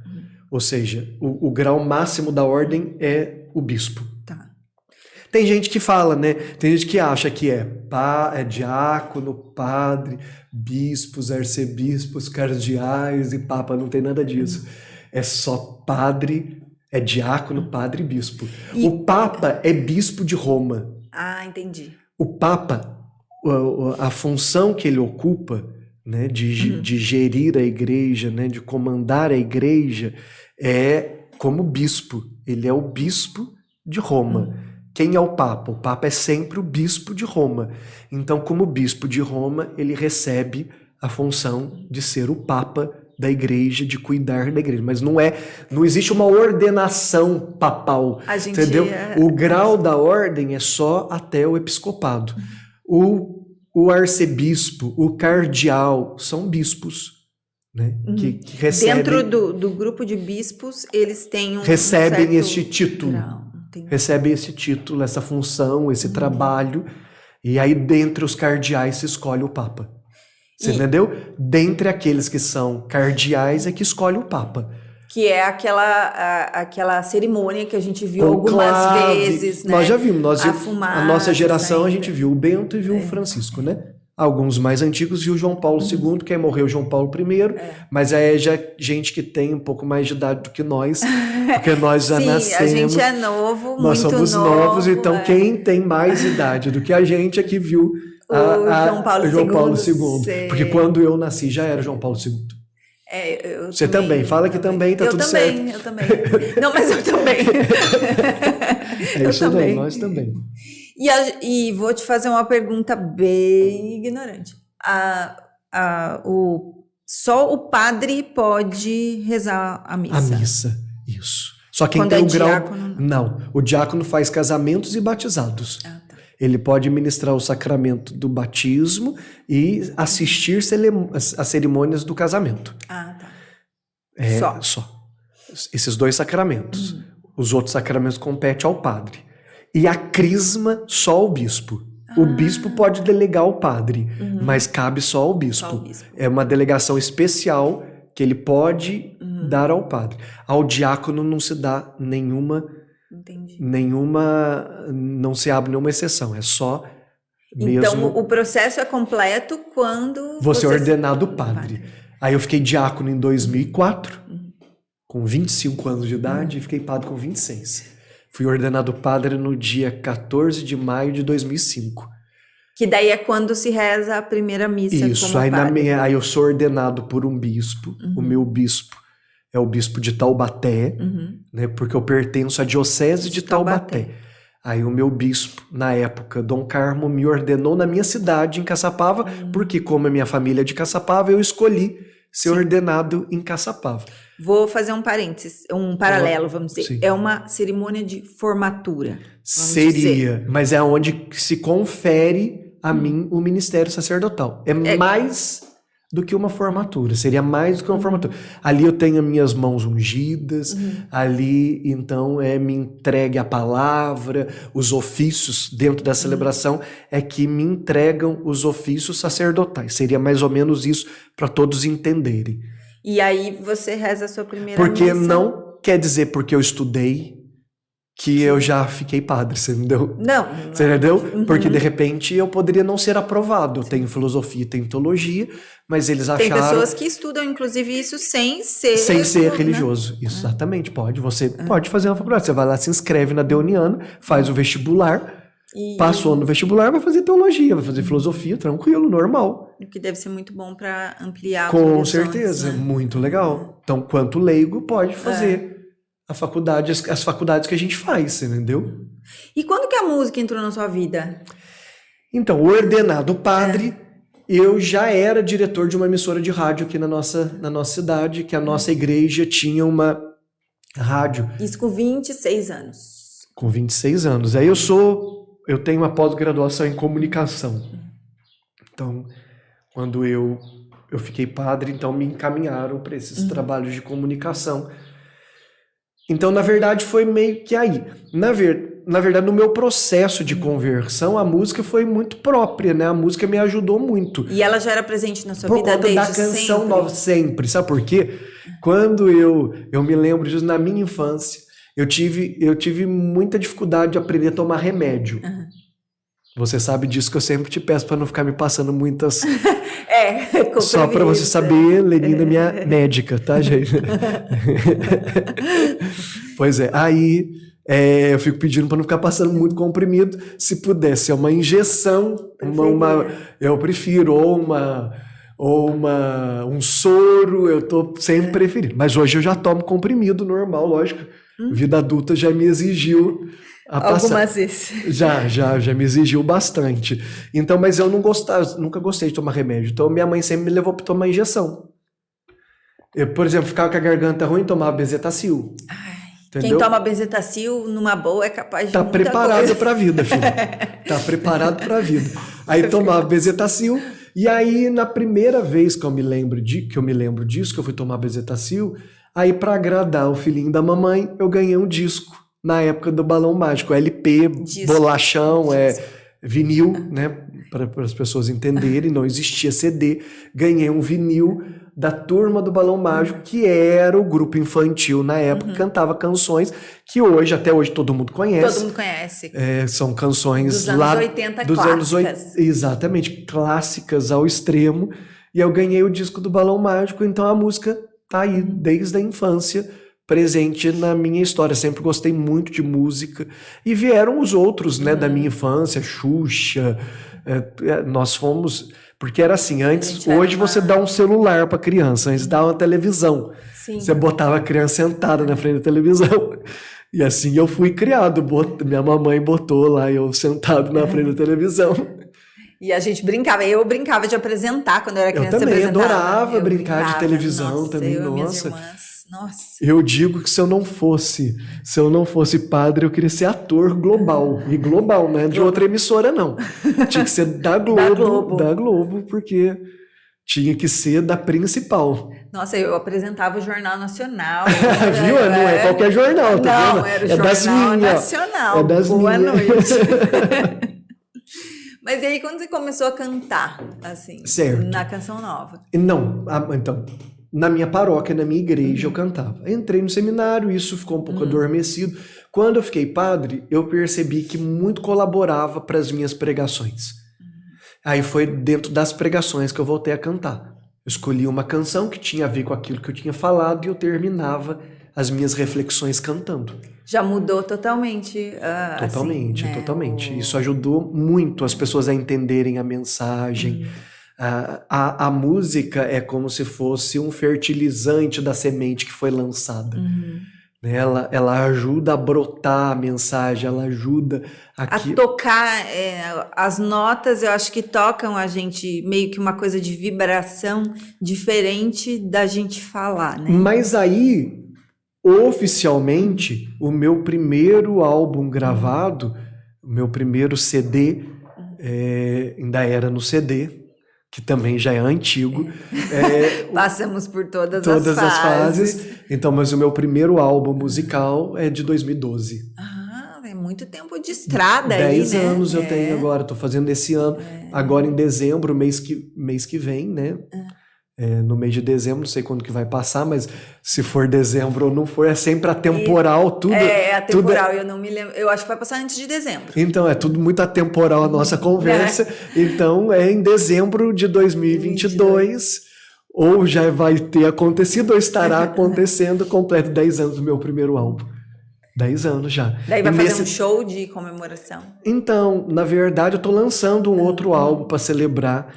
Ou seja, o grau máximo da ordem é o bispo. Tá. Tem gente que fala, né? Tem gente que acha que é diácono, padre, bispos, arcebispos, cardeais e papa. Não tem nada disso. É só padre, é diácono, padre e bispo. O papa é bispo de Roma. Entendi. O papa, a função que ele ocupa, né, de gerir a igreja, né, de comandar a igreja, é como bispo. Ele é o bispo de Roma. Quem é o Papa? O Papa é sempre o bispo de Roma. Então, como bispo de Roma, ele recebe a função de ser o Papa da igreja, de cuidar da igreja. Mas não existe uma ordenação papal, entendeu? O grau da ordem é só até o episcopado. O arcebispo, o cardeal, são bispos, né? Que recebem... Dentro do grupo de bispos, eles têm recebem certo este título. grau. Recebem esse título, essa função, esse trabalho. E aí, dentre os cardeais, se escolhe o Papa. Você entendeu? Dentre aqueles que são cardeais, é que escolhe o Papa. Que é aquela cerimônia que a gente viu algumas vezes, né? Nós já vimos. A nossa geração, sempre. a gente viu o Bento e viu o Francisco, né? Alguns mais antigos viu o João Paulo II, que aí morreu João Paulo I, mas aí é já gente que tem um pouco mais de idade do que nós, porque nós já nascemos. A gente é novo, nós muito somos novos, então quem tem mais idade do que a gente é que viu o João Paulo II. Sei. Porque quando eu nasci já era João Paulo II. Você também, fala que também tá tudo certo. Eu também. Não, mas eu também. É isso aí, nós também. E vou te fazer uma pergunta bem ignorante. Só o padre pode rezar a missa? A missa, isso. Só quem Quando tem o grau... diácono, não. O diácono faz casamentos e batizados. Tá. Ele pode ministrar o sacramento do batismo e assistir às cerimônias do casamento. Ah, tá. Só. Esses 2 sacramentos. Os outros sacramentos competem ao padre. E a crisma, só ao bispo. O bispo pode delegar ao padre, mas cabe só ao bispo. Só ao bispo. É uma delegação especial que ele pode dar ao padre. Ao diácono não se dá Entendi. não se abre nenhuma exceção. É só mesmo... Então, o processo é completo quando você é ordenado padre. Aí eu fiquei diácono em 2004, com 25 anos de idade, e fiquei padre com 26. Fui ordenado padre no dia 14 de maio de 2005. Que daí é quando se reza a primeira missa. Isso, como padre. aí eu sou ordenado por um bispo. O meu bispo é o bispo de Taubaté, né, porque eu pertenço à diocese de Taubaté. Aí o meu bispo, na época, Dom Carmo, me ordenou na minha cidade, em Caçapava, porque como a minha família é de Caçapava, eu escolhi ser ordenado em Caçapava. Vou fazer um parênteses, um paralelo, vamos dizer. Sim. É uma cerimônia de formatura. Seria, mas é onde se confere a mim o ministério sacerdotal. É mais do que uma formatura, seria mais do que uma formatura. Ali eu tenho as minhas mãos ungidas, ali então me entregue a palavra, os ofícios dentro da celebração é que me entregam os ofícios sacerdotais. Seria mais ou menos isso para todos entenderem. E aí você reza a sua primeira Porque missa. não quer dizer porque eu estudei que eu já fiquei padre, você entendeu? Não. Você entendeu? Porque de repente eu poderia não ser aprovado. Eu tenho filosofia, tenho teologia, mas eles acharam... Tem pessoas que estudam, inclusive, isso sem ser... Sem ser né? religioso. Exatamente, pode. Você pode fazer na faculdade. Você vai lá, se inscreve na Deoniana, faz o vestibular, passou no vestibular, vai fazer teologia, vai fazer filosofia, tranquilo, normal. O que deve ser muito bom para ampliar Com os horizontes, certeza, né? muito legal. Então, quanto leigo, pode fazer a faculdade, as faculdades que a gente faz, entendeu? E quando que a música entrou na sua vida? Então, o ordenado padre, eu já era diretor de uma emissora de rádio aqui na nossa cidade, que a nossa igreja tinha uma rádio. Isso com 26 anos. Com 26 anos. Aí eu tenho uma pós-graduação em comunicação. Então, quando eu fiquei padre, então me encaminharam para esses trabalhos de comunicação. Então, na verdade, foi meio que aí. Na verdade, no meu processo de conversão, a música foi muito própria, né? A música me ajudou muito. E ela já era presente na sua Por vida conta desde da canção sempre? nova, sempre. Sabe por quê? Quando eu me lembro disso, na minha infância, eu tive muita dificuldade de aprender a tomar remédio. Você sabe disso que eu sempre te peço para não ficar me passando muitas... Só para você saber, Lenina é minha médica, tá, gente? Pois é, aí eu fico pedindo para não ficar passando muito comprimido. Se pudesse, é uma injeção, eu prefiro, ou um soro, eu tô sempre preferindo. Mas hoje eu já tomo comprimido normal, lógico. Vida adulta já me exigiu algumas vezes. Já me exigiu bastante. Então, mas eu nunca gostei de tomar remédio. Então, minha mãe sempre me levou para tomar injeção. Eu, por exemplo, ficava com a garganta ruim, tomava Bezetacil. Quem toma Bezetacil numa boa é capaz de tá preparado para a vida, filho. Tá preparado para a vida. Aí tomava Bezetacil. E aí, na primeira vez que eu me lembro disso, que eu fui tomar Bezetacil, aí para agradar o filhinho da mamãe, eu ganhei um disco. Na época do Balão Mágico, LP, bolachão, vinil, né? Para as pessoas entenderem, não existia CD. Ganhei um vinil da Turma do Balão Mágico, que era o grupo infantil na época, que cantava canções que até hoje todo mundo conhece. Todo mundo conhece. São canções dos anos 80 dos clássicas. Anos exatamente, clássicas ao extremo. E eu ganhei o disco do Balão Mágico, então a música tá aí desde a infância, presente na minha história. Sempre gostei muito de música. E vieram os outros, né, da minha infância, Xuxa. Nós fomos... Porque era assim, hoje você dá um celular para criança, antes dá uma televisão. Sim. Você botava a criança sentada na frente da televisão. E assim eu fui criado. Minha mamãe botou lá eu sentado na frente da televisão. E a gente brincava. Eu brincava de apresentar quando eu era criança. Eu também adorava brincar de televisão também. Nossa, Nossa. Eu digo que se eu não fosse padre, eu queria ser ator global. E global, não é de outra emissora, não. Tinha que ser da Globo, porque tinha que ser da principal. Nossa, eu apresentava o Jornal Nacional. Viu? Não é qualquer jornal, tá vendo? Não, era o Jornal Nacional. É das Boa minhas. Noite. Mas e aí, quando você começou a cantar, assim, certo. na Canção Nova? Não, então, na minha paróquia, na minha igreja, eu cantava. Entrei no seminário, isso ficou um pouco adormecido. Quando eu fiquei padre, eu percebi que muito colaborava para as minhas pregações. Aí foi dentro das pregações que eu voltei a cantar. Eu escolhi uma canção que tinha a ver com aquilo que eu tinha falado e eu terminava as minhas reflexões cantando. Já mudou totalmente. Totalmente, assim, né? totalmente. Isso ajudou muito as pessoas a entenderem a mensagem. A música é como se fosse um fertilizante da semente que foi lançada. Ela ajuda a brotar a mensagem, ela ajuda a tocar as notas. Eu acho que tocam a gente meio que uma coisa de vibração diferente da gente falar, né? Mas aí, oficialmente, o meu primeiro álbum gravado, o meu primeiro CD, ainda era no CD, que também já é antigo. Passamos por todas as fases. Então, mas o meu primeiro álbum musical é de 2012. É muito tempo de estrada aí, né? 10 anos eu tenho agora, tô fazendo esse ano. Agora em dezembro, mês que vem, né? No mês de dezembro, não sei quando que vai passar, mas se for dezembro ou não for, é sempre atemporal, tudo. É atemporal, eu não me lembro. Eu acho que vai passar antes de dezembro. Então, é tudo muito atemporal a nossa conversa. Então, é em dezembro de 2022, ou já vai ter acontecido, ou estará acontecendo, completo 10 anos do meu primeiro álbum. 10 anos já. Daí vai fazer um show de comemoração? Então, na verdade, eu tô lançando um outro álbum para celebrar.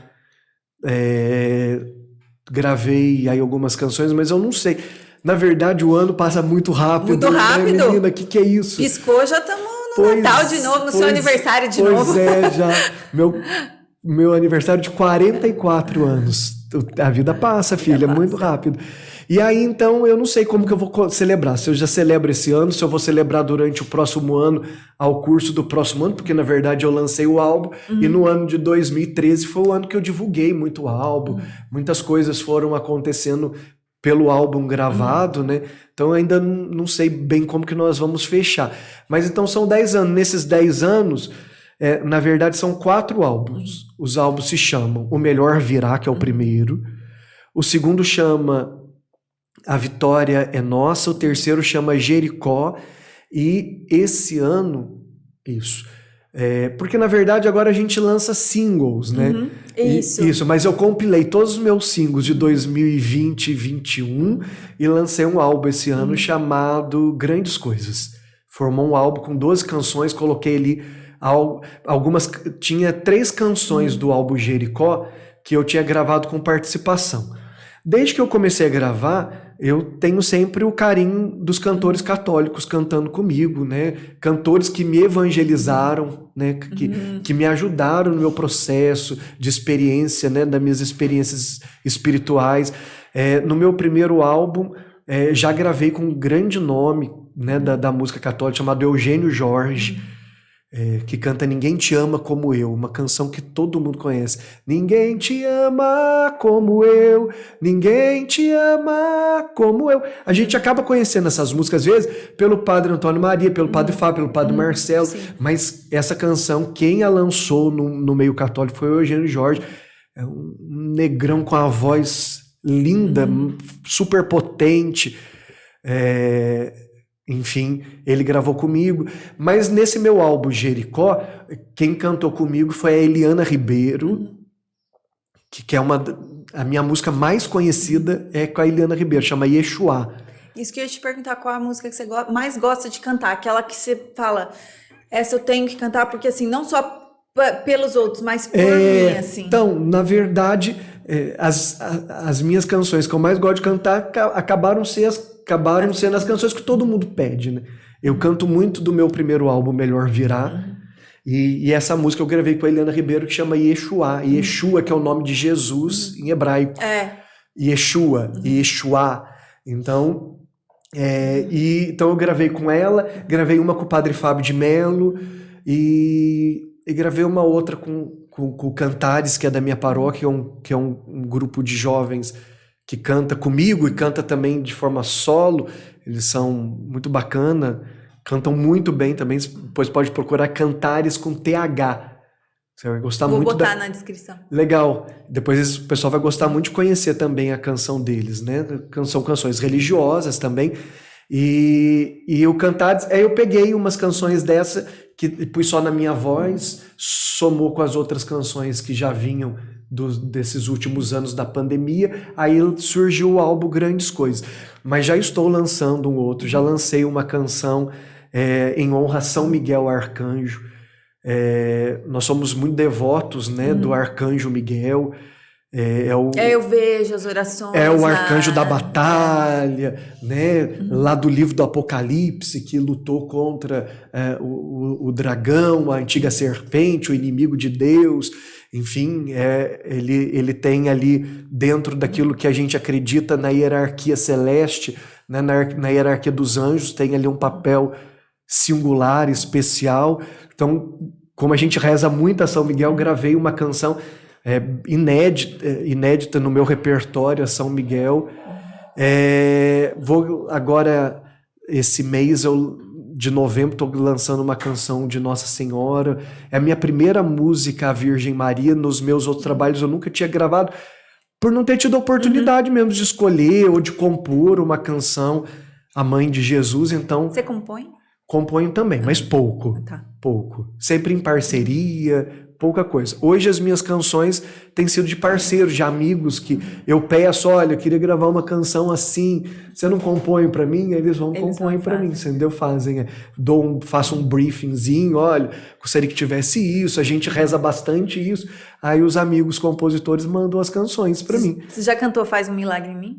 Gravei aí algumas canções, mas eu não sei. Na verdade, o ano passa muito rápido. Muito rápido. Né, menina? Que é isso? Piscou, já estamos no Natal de novo, no seu aniversário de novo. Pois é, já. Meu aniversário de 44 anos. A vida passa, filha, muito rápido. E aí, então, eu não sei como que eu vou celebrar. Se eu já celebro esse ano, se eu vou celebrar durante o próximo ano, ao curso do próximo ano, porque, na verdade, eu lancei o álbum, e no ano de 2013 foi o ano que eu divulguei muito o álbum. Muitas coisas foram acontecendo pelo álbum gravado, né? Então, eu ainda não sei bem como que nós vamos fechar. Mas, então, são 10 anos. Nesses 10 anos, na verdade, são 4 álbuns. Os álbuns se chamam O Melhor Virá, que é o primeiro. O segundo chama A Vitória é Nossa, o terceiro chama Jericó, e esse ano, porque na verdade agora a gente lança singles, né? Isso, mas eu compilei todos os meus singles de 2020 e 2021 e lancei um álbum esse ano chamado Grandes Coisas. Formou um álbum com 12 canções, coloquei ali algumas, tinha 3 canções do álbum Jericó que eu tinha gravado com participação. Desde que eu comecei a gravar, eu tenho sempre o carinho dos cantores católicos cantando comigo, né? Cantores que me evangelizaram, né? Que me ajudaram no meu processo de experiência, né? Das minhas experiências espirituais. No meu primeiro álbum, já gravei com um grande nome, né? da música católica, chamado Eugênio Jorge, que canta Ninguém Te Ama Como Eu, uma canção que todo mundo conhece. Ninguém te ama como eu, ninguém te ama como eu. A gente acaba conhecendo essas músicas, às vezes, pelo Padre Antônio Maria, pelo Padre Fábio, pelo Padre Marcelo, mas essa canção, quem a lançou no meio católico foi o Eugênio Jorge, um negrão com a voz linda, super potente, enfim, ele gravou comigo. Mas nesse meu álbum Jericó, quem cantou comigo foi a Eliana Ribeiro, que é a minha música mais conhecida com a Eliana Ribeiro, chama Yeshua. Isso que eu ia te perguntar, qual a música que você mais gosta de cantar? Aquela que você fala, essa eu tenho que cantar, porque assim, não só pelos outros, mas por mim, assim. Então, na verdade, as minhas canções que eu mais gosto de cantar acabaram sendo as canções que todo mundo pede, né? Eu canto muito do meu primeiro álbum, Melhor Virá, e essa música eu gravei com a Eliana Ribeiro, que chama Yeshua. Yeshua, que é o nome de Jesus em hebraico. Yeshua, Yeshua. Então, Então eu gravei com ela, gravei uma com o Padre Fábio de Mello e gravei uma outra com o Cantares, que é da minha paróquia, que é um grupo de jovens que canta comigo e canta também de forma solo. Eles são muito bacana, cantam muito bem também. Depois pode procurar Cantares com TH. Você vai gostar Vou muito botar na descrição. Legal. Depois o pessoal vai gostar muito de conhecer também a canção deles, né? São canções religiosas também. E o Cantares, eu peguei umas canções dessa que pus só na minha voz, somou com as outras canções que já vinham desses últimos anos da pandemia, aí surgiu o álbum Grandes Coisas. Mas já estou lançando um outro, já lancei uma canção em honra a São Miguel Arcanjo. Nós somos muito devotos, né, do Arcanjo Miguel. Eu vejo as orações. É o arcanjo da batalha, né? Lá do livro do Apocalipse, que lutou contra o dragão, a antiga serpente, o inimigo de Deus. Enfim, ele tem ali, dentro daquilo que a gente acredita na hierarquia celeste, né? Na hierarquia dos anjos, tem ali um papel singular, especial. Então, como a gente reza muito a São Miguel, gravei uma canção inédita no meu repertório, a São Miguel. Vou agora, esse mês de novembro, estou lançando uma canção de Nossa Senhora. É a minha primeira música, a Virgem Maria. Nos meus outros trabalhos eu nunca tinha gravado, por não ter tido a oportunidade mesmo de escolher ou de compor uma canção à Mãe de Jesus. Então, você compõe? Componho também, mas pouco. Tá. Pouco. Sempre em parceria, pouca coisa. Hoje as minhas canções têm sido de parceiros, de amigos que eu peço, olha, eu queria gravar uma canção assim, você não compõe pra mim? Aí eles compõem pra mim, entendeu? Faço um briefingzinho, olha, gostaria que tivesse isso, a gente reza bastante isso. Aí os amigos compositores mandam as canções pra mim. Você já cantou Faz um Milagre em Mim?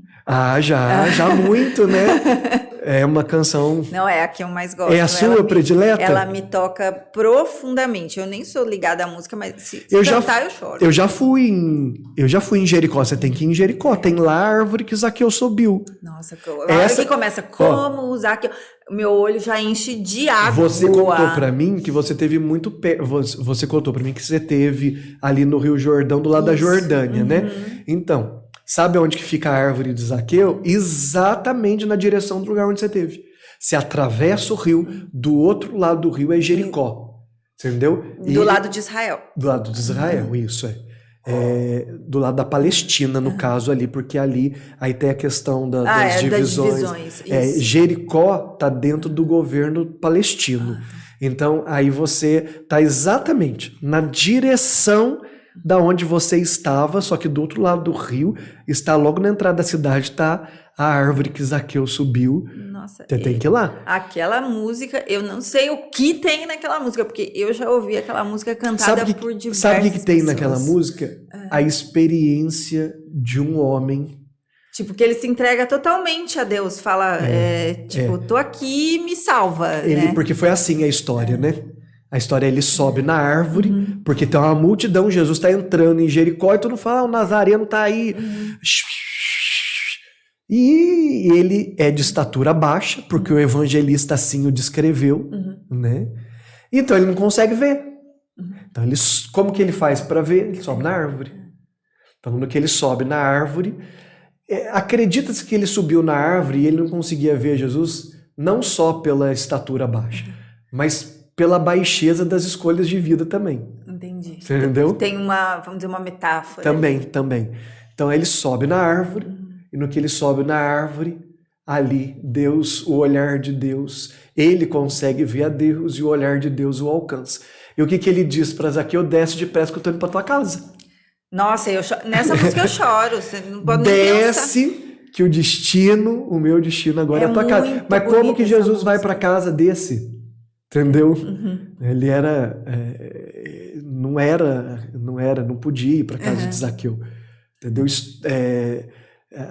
Já muito, né? É uma canção... Não, é a que eu mais gosto. É a sua predileta? Ela me toca profundamente. Eu nem sou ligada à música, mas se cantar eu choro. Eu já fui em Jericó. Você tem que ir em Jericó. Tem lá a árvore que Zaqueu subiu. Nossa, a hora que começa, como Zaqueu... Meu olho já enche de água. Você contou pra mim que você teve muito... Você contou pra mim que você teve ali no Rio Jordão, do lado da Jordânia, né? Então... Sabe onde que fica a árvore de Zaqueu? Exatamente na direção do lugar onde você teve. Você atravessa o rio, do outro lado do rio é Jericó. Entendeu? Do lado de Israel. Do lado de Israel, isso do lado da Palestina, no caso ali, porque ali aí tem a questão das divisões. Das divisões. Jericó está dentro do governo palestino. Então, aí você está exatamente na direção da onde você estava, só que do outro lado do rio, está logo na entrada da cidade, está a árvore que Zaqueu subiu. Nossa, você tem que ir lá. Aquela música, eu não sei o que tem naquela música, porque eu já ouvi aquela música cantada por diversas Sabe o que tem pessoas. naquela música? A experiência de um homem. Tipo, que ele se entrega totalmente a Deus, fala, tô aqui, me salva, né? Porque foi assim a história, né? A história, ele sobe na árvore, porque tem uma multidão, Jesus está entrando em Jericó, e todo mundo fala, o Nazareno está aí. E ele é de estatura baixa, porque o evangelista assim o descreveu, né? Então ele não consegue ver. Então como que ele faz para ver? Ele sobe na árvore. Então no que ele sobe na árvore, acredita-se que ele subiu na árvore e ele não conseguia ver Jesus, não só pela estatura baixa, mas pela baixeza das escolhas de vida também. Entendi. Você entendeu? Tem vamos dizer, uma metáfora. Também. Então ele sobe na árvore, e no que ele sobe na árvore, ali, Deus, o olhar de Deus, ele consegue ver a Deus e o olhar de Deus o alcança. E o que ele diz para Zaqueu? Desce depressa que eu estou indo para tua casa. Nossa, nessa música eu choro, você não pode nem pensar. Desce, que o meu destino agora é a tua casa. Mas como que Jesus vai para casa desse? Entendeu? Ele não podia ir para casa de Zaqueu. Entendeu?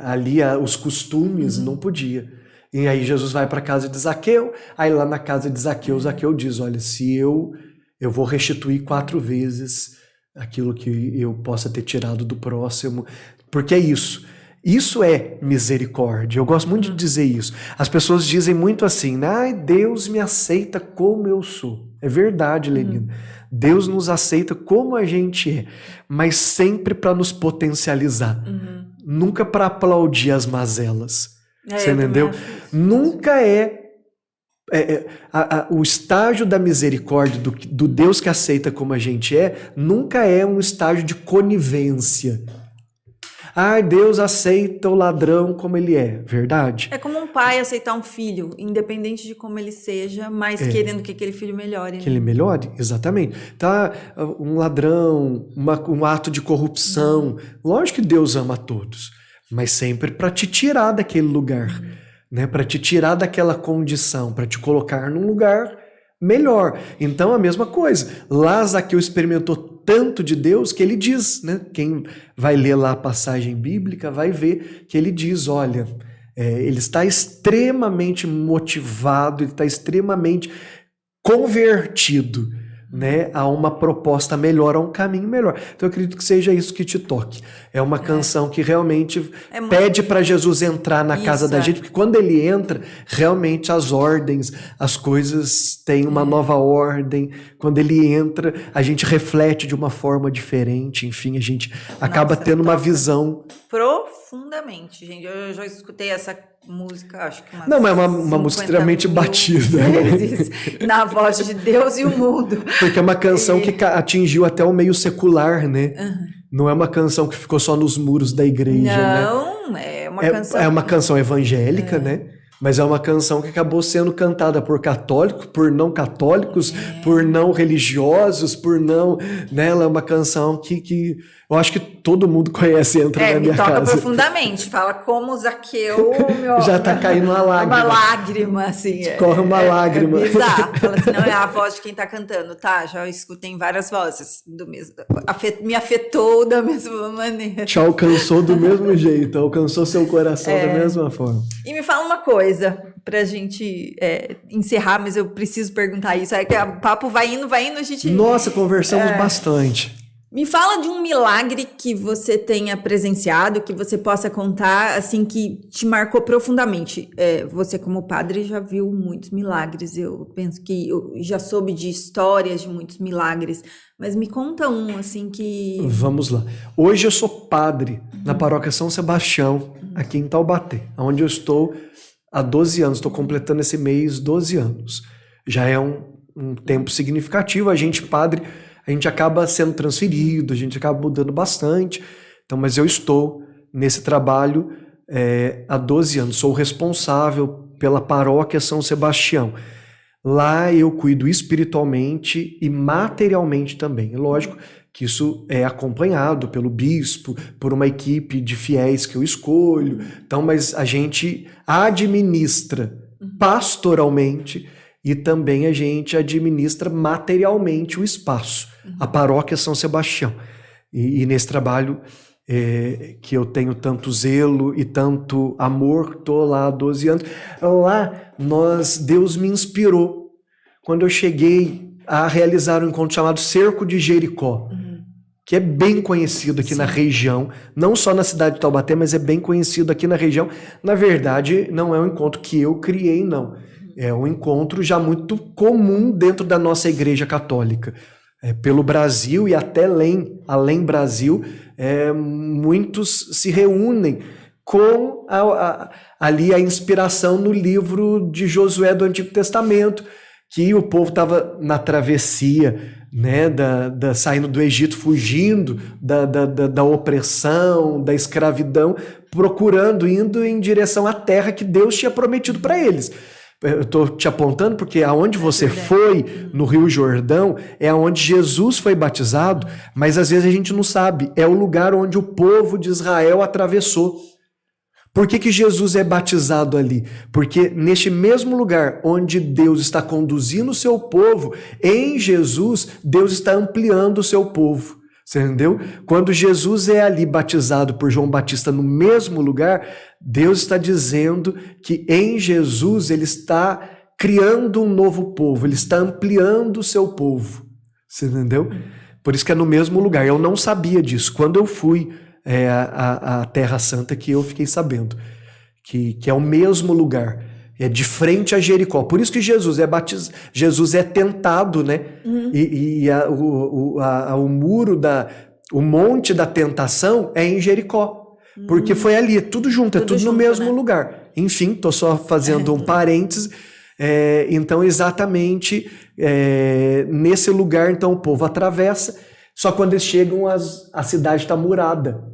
Ali os costumes não podia. E aí Jesus vai para casa de Zaqueu, aí lá na casa de Zaqueu, Zaqueu diz, olha, se eu vou restituir 4 vezes aquilo que eu possa ter tirado do próximo, porque é isso. Isso é misericórdia. Eu gosto muito de dizer isso. As pessoas dizem muito assim, ai, Deus me aceita como eu sou. É verdade, Lenina. Deus nos aceita como a gente é, mas sempre para nos potencializar. Nunca para aplaudir as mazelas. Você entendeu? Nunca o estágio da misericórdia, do Deus que aceita como a gente nunca é um estágio de conivência. Ah, Deus aceita o ladrão como ele é, verdade? É como um pai aceitar um filho, independente de como ele seja, mas querendo que aquele filho melhore. Né? Que ele melhore, exatamente. Tá, um ladrão, um ato de corrupção. Lógico que Deus ama a todos, mas sempre para te tirar daquele lugar, né? Para te tirar daquela condição, para te colocar num lugar melhor. Então a mesma coisa. Lá Zaqueu experimentou tanto de Deus que ele diz, né? Quem vai ler lá a passagem bíblica vai ver que ele diz, olha, ele está extremamente motivado, ele está extremamente convertido, né, a uma proposta melhor, a um caminho melhor. Então eu acredito que seja isso que te toque. É uma canção que realmente pede para Jesus entrar na casa da gente, porque quando ele entra, realmente as ordens, as coisas têm uma nova ordem. Quando ele entra, a gente reflete de uma forma diferente, enfim, a gente acaba tendo uma visão profundamente, gente. Eu já escutei essa música, acho que Não, mas é uma música extremamente batida. Vezes, na voz de Deus e o mundo. Porque é uma canção que atingiu até o meio secular, né? Não é uma canção que ficou só nos muros da igreja, Não, né? é uma canção... É uma canção evangélica, né? Mas é uma canção que acabou sendo cantada por católicos, por não católicos, por não religiosos, por não... Né? Ela é uma canção que eu acho que todo mundo conhece, entra na minha casa. Me toca profundamente. Fala como Zaqueu... Já tá caindo uma lágrima. Uma lágrima, assim. Corre uma lágrima. É bizarro. Fala assim, não é a voz de quem tá cantando, tá? Já escutei várias vozes do mesmo... Me afetou da mesma maneira. Te alcançou do mesmo jeito, alcançou seu coração da mesma forma. E me fala uma coisa, pra gente encerrar, mas eu preciso perguntar isso. É que o papo vai indo, a gente... Nossa, conversamos bastante. Me fala de um milagre que você tenha presenciado, que você possa contar, assim, que te marcou profundamente. Você, como padre, já viu muitos milagres. Eu penso que eu já soube de histórias de muitos milagres. Mas me conta um, assim, que... Vamos lá. Hoje eu sou padre na paróquia São Sebastião, aqui em Taubaté, onde eu estou há 12 anos. Estou completando esse mês 12 anos. Já é um tempo significativo. A gente, padre... A gente acaba sendo transferido, a gente acaba mudando bastante. Então, mas eu estou nesse trabalho há 12 anos. Sou responsável pela paróquia São Sebastião. Lá eu cuido espiritualmente e materialmente também. É lógico que isso é acompanhado pelo bispo, por uma equipe de fiéis que eu escolho. Então, mas a gente administra pastoralmente e também a gente administra materialmente o espaço, a paróquia São Sebastião. E nesse trabalho que eu tenho tanto zelo e tanto amor, estou lá há 12 anos. Lá, Deus me inspirou quando eu cheguei a realizar um encontro chamado Cerco de Jericó, que é bem conhecido aqui na região, não só na cidade de Taubaté, mas é bem conhecido aqui na região. Na verdade, não é um encontro que eu criei, não. É um encontro já muito comum dentro da nossa Igreja Católica. Pelo Brasil e até além Brasil, muitos se reúnem com ali a inspiração no livro de Josué do Antigo Testamento, que o povo estava na travessia, né, saindo do Egito, fugindo da opressão, da escravidão, indo em direção à terra que Deus tinha prometido para eles. Eu estou te apontando porque aonde você foi, no Rio Jordão, é aonde Jesus foi batizado, mas às vezes a gente não sabe, é o lugar onde o povo de Israel atravessou. Por que Jesus é batizado ali? Porque neste mesmo lugar onde Deus está conduzindo o seu povo, em Jesus, Deus está ampliando o seu povo. Você entendeu? Quando Jesus é ali batizado por João Batista no mesmo lugar, Deus está dizendo que em Jesus ele está criando um novo povo, ele está ampliando o seu povo. Você entendeu? Por isso que é no mesmo lugar. Eu não sabia disso. Quando eu fui a Terra Santa, que eu fiquei sabendo, que é o mesmo lugar. É de frente a Jericó. Por isso que Jesus é tentado, né? O muro o monte da tentação é em Jericó. Porque foi ali, é tudo junto, é tudo no mesmo, né, lugar. Enfim, tô só fazendo um parênteses. Então, exatamente nesse lugar, então, o povo atravessa. Só quando eles chegam, a cidade está murada.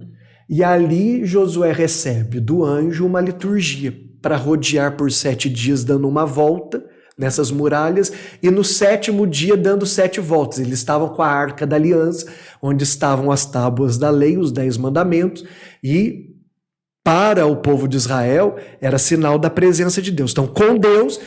E ali Josué recebe do anjo uma liturgia para rodear por 7 dias, dando uma volta nessas muralhas, e no 7º dia dando 7 voltas. Eles estavam com a Arca da Aliança, onde estavam as tábuas da lei, os 10 mandamentos, e para o povo de Israel era sinal da presença de Deus. Então, com Deus,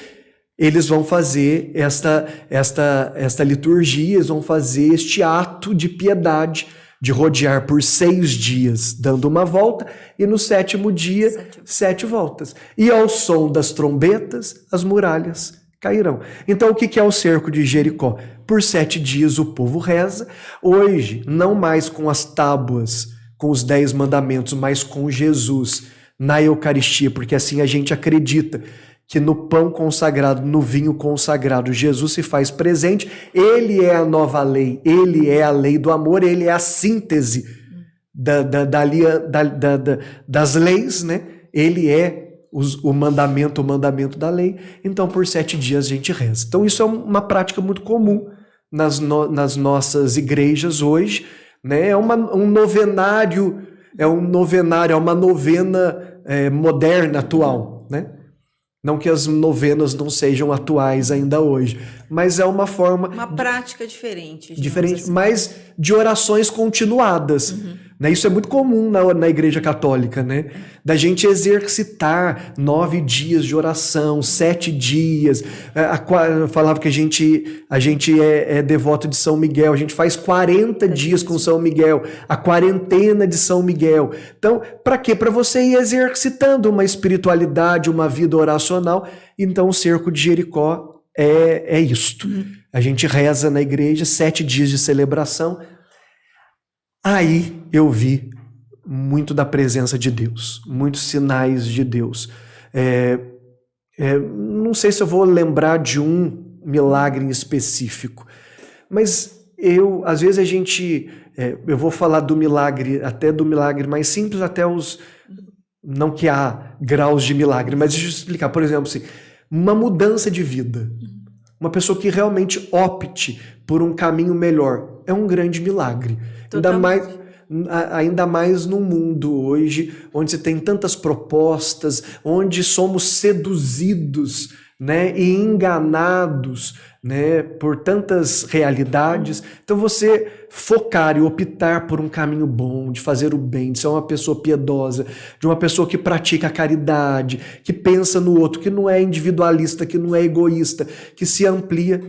eles vão fazer esta liturgia, eles vão fazer este ato de piedade, de rodear por 6 dias, dando uma volta, e no 7º dia, 7 voltas. E ao som das trombetas, as muralhas cairão. Então, o que é o cerco de Jericó? Por 7 dias o povo reza. Hoje, não mais com as tábuas, com os 10 mandamentos, mas com Jesus na Eucaristia, porque assim a gente acredita que no pão consagrado, no vinho consagrado, Jesus se faz presente. Ele é a nova lei, ele é a lei do amor, ele é a síntese das leis, né? Ele é o mandamento da lei. Então, por 7 dias a gente reza. Então, isso é uma prática muito comum nas nossas igrejas hoje, né? É um novenário, é uma novena moderna, atual, né? Não que as novenas não sejam atuais ainda hoje, mas é uma forma... Uma prática diferente. Assim. Mas de orações continuadas. Né? Isso é muito comum na Igreja Católica, né? Da gente exercitar 9 dias de oração, 7 dias. Eu falava que a gente é devoto de São Miguel, a gente faz 40 dias com São Miguel, a quarentena de São Miguel. Então, para quê? Para você ir exercitando uma espiritualidade, uma vida oracional. Então, o cerco de Jericó é isto. A gente reza na igreja, 7 dias de celebração. Aí eu vi muito da presença de Deus, muitos sinais de Deus. Não sei se eu vou lembrar de um milagre em específico, mas às vezes eu vou falar do milagre mais simples até não que há graus de milagre, mas deixa eu explicar. Por exemplo, assim, uma mudança de vida, uma pessoa que realmente opte por um caminho melhor, é um grande milagre. Ainda mais num mundo hoje onde se tem tantas propostas, onde somos seduzidos, né, e enganados, né, por tantas realidades. Então você focar e optar por um caminho bom, de fazer o bem, de ser uma pessoa piedosa, de uma pessoa que pratica a caridade, que pensa no outro, que não é individualista, que não é egoísta, que se amplia.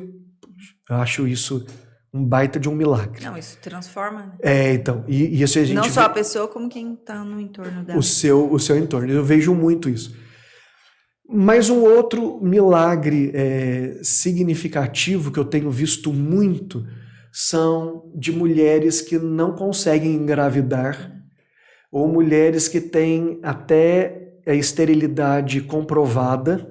Eu acho isso um baita de um milagre. Não, isso transforma, né? Então, e isso a gente não só a pessoa, como quem está no entorno dela. O seu entorno. Eu vejo muito isso. Mas um outro milagre significativo que eu tenho visto muito são de mulheres que não conseguem engravidar, ou mulheres que têm até a esterilidade comprovada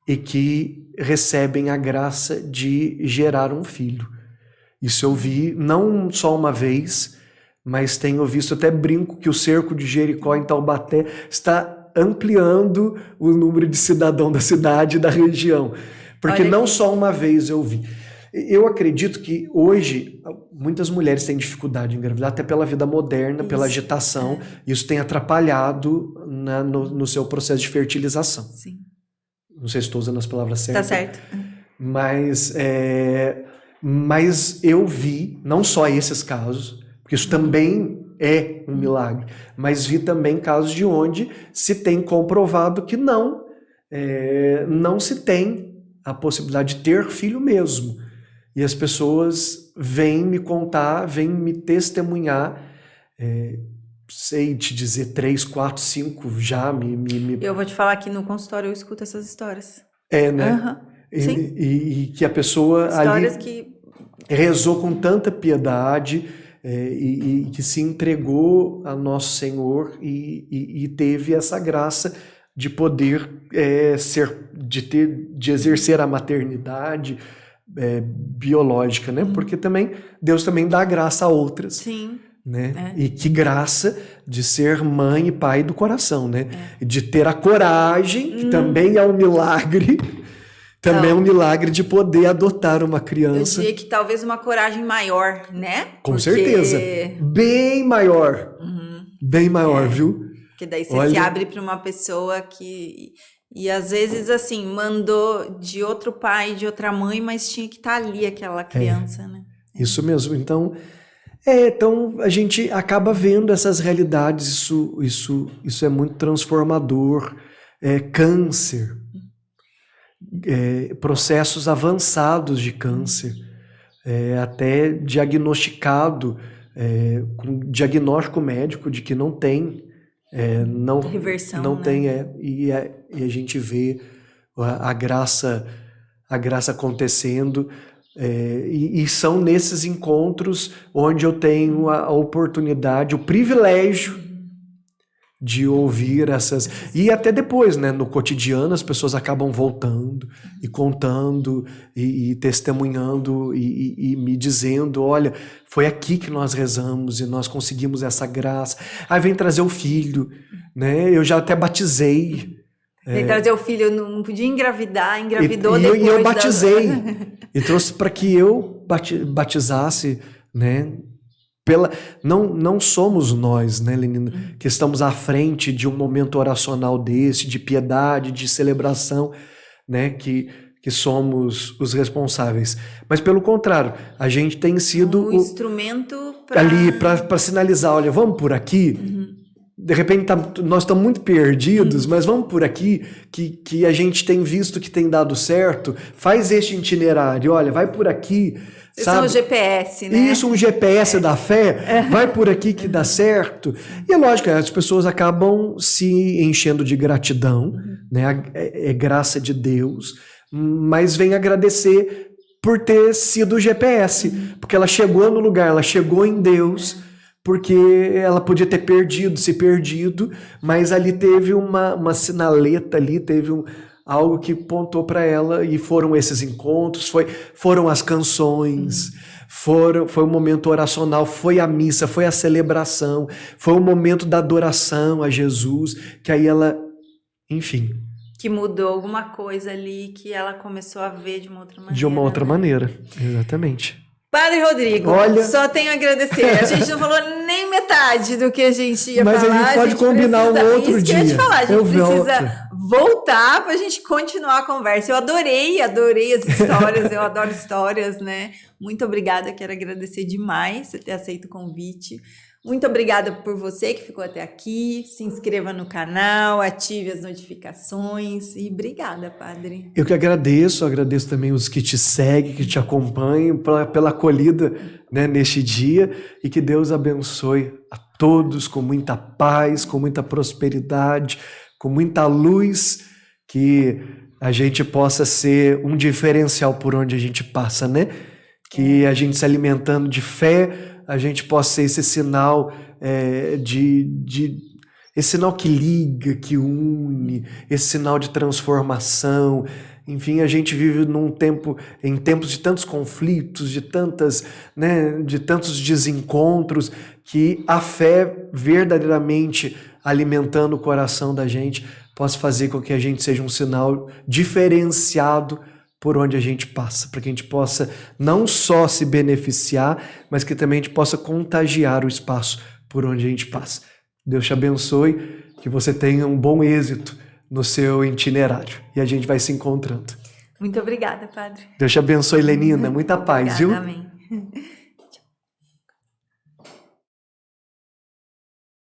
e que recebem a graça de gerar um filho. Isso eu vi não só uma vez, mas tenho visto, até brinco que o cerco de Jericó em Taubaté está ampliando o número de cidadãos da cidade e da região. Porque não só uma vez eu vi. Eu acredito que hoje muitas mulheres têm dificuldade em engravidar, até pela vida moderna, pela agitação. Isso tem atrapalhado no seu processo de fertilização. Sim. Não sei se estou usando as palavras certas. Tá certo. Mas eu vi, não só esses casos, porque isso também é um milagre, mas vi também casos de onde se tem comprovado que não se tem a possibilidade de ter filho mesmo. E as pessoas vêm me contar, vêm me testemunhar, sei te dizer 3, 4, 5 já me... Eu vou te falar que no consultório eu escuto essas histórias. Né? E que a pessoa histórias ali que rezou com tanta piedade, e que se entregou a nosso Senhor e teve essa graça de poder de exercer a maternidade biológica, né? Porque também Deus também dá graça a outras. Sim. Né? E que graça de ser mãe e pai do coração, né? De ter a coragem, que também é um milagre, também é um milagre de poder adotar uma criança. Eu diria que talvez uma coragem maior, né? Com certeza. Bem maior. Bem maior, viu? Porque daí você se abre para uma pessoa que... E às vezes, assim, mandou de outro pai, de outra mãe, mas tinha que estar ali aquela criança, né? Isso mesmo. Então a gente acaba vendo essas realidades, isso é muito transformador. Câncer, processos avançados de câncer, até diagnosticado, com diagnóstico médico de que não tem, reversão, não né? tem, e a gente vê a graça acontecendo. E são nesses encontros onde eu tenho a oportunidade, o privilégio de ouvir essas... E até depois, né, no cotidiano, as pessoas acabam voltando e contando e testemunhando e me dizendo, olha, foi aqui que nós rezamos e nós conseguimos essa graça. Aí vem trazer o filho, né? Eu já até batizei. Vem trazer o filho, não podia engravidar, engravidou depois. E eu batizei. E trouxe para que eu batizasse, né? Não somos nós, né, Lenina, que estamos à frente de um momento oracional desse, de piedade, de celebração, né, que somos os responsáveis. Mas pelo contrário, a gente tem sido um instrumento para sinalizar, olha, vamos por aqui. De repente nós estamos muito perdidos, mas vamos por aqui, que a gente tem visto que tem dado certo. Faz este itinerário, olha, vai por aqui. Vocês são o GPS, né? Isso, um GPS da fé, vai por aqui que dá certo. E é lógico, as pessoas acabam se enchendo de gratidão, né? É graça de Deus, mas vem agradecer por ter sido o GPS, porque ela chegou no lugar, ela chegou em Deus, porque ela podia ter se perdido, mas ali teve uma sinaleta, ali teve algo que pontou para ela, e foram esses encontros, foram as canções, foi o momento oracional, foi a missa, foi a celebração, foi o momento da adoração a Jesus, que aí ela, enfim... Que mudou alguma coisa ali, que ela começou a ver de uma outra maneira. De uma outra maneira, exatamente. Padre Rodrigo, só tenho a agradecer. A gente não falou nem metade do que a gente ia falar. Mas a gente pode combinar um outro dia. Isso que eu ia te falar, a gente precisa voltar para a gente continuar a conversa. Eu adorei as histórias, eu adoro histórias, né? Muito obrigada, quero agradecer demais você ter aceito o convite. Muito obrigada por você que ficou até aqui. Se inscreva no canal, ative as notificações e obrigada, Padre. Eu que agradeço também os que te seguem, que te acompanham, pela acolhida, né, neste dia, e que Deus abençoe a todos com muita paz, com muita prosperidade, com muita luz, que a gente possa ser um diferencial por onde a gente passa, né? Que a gente se alimentando de fé, a gente possa ser esse sinal esse sinal que liga, que une, esse sinal de transformação. Enfim, a gente vive em tempos de tantos conflitos, de tantos desencontros, que a fé verdadeiramente alimentando o coração da gente possa fazer com que a gente seja um sinal diferenciado por onde a gente passa, para que a gente possa não só se beneficiar, mas que também a gente possa contagiar o espaço por onde a gente passa. Deus te abençoe, que você tenha um bom êxito no seu itinerário, e a gente vai se encontrando. Muito obrigada, Padre. Deus te abençoe, Lenina, muita paz, Obrigada, viu? amém.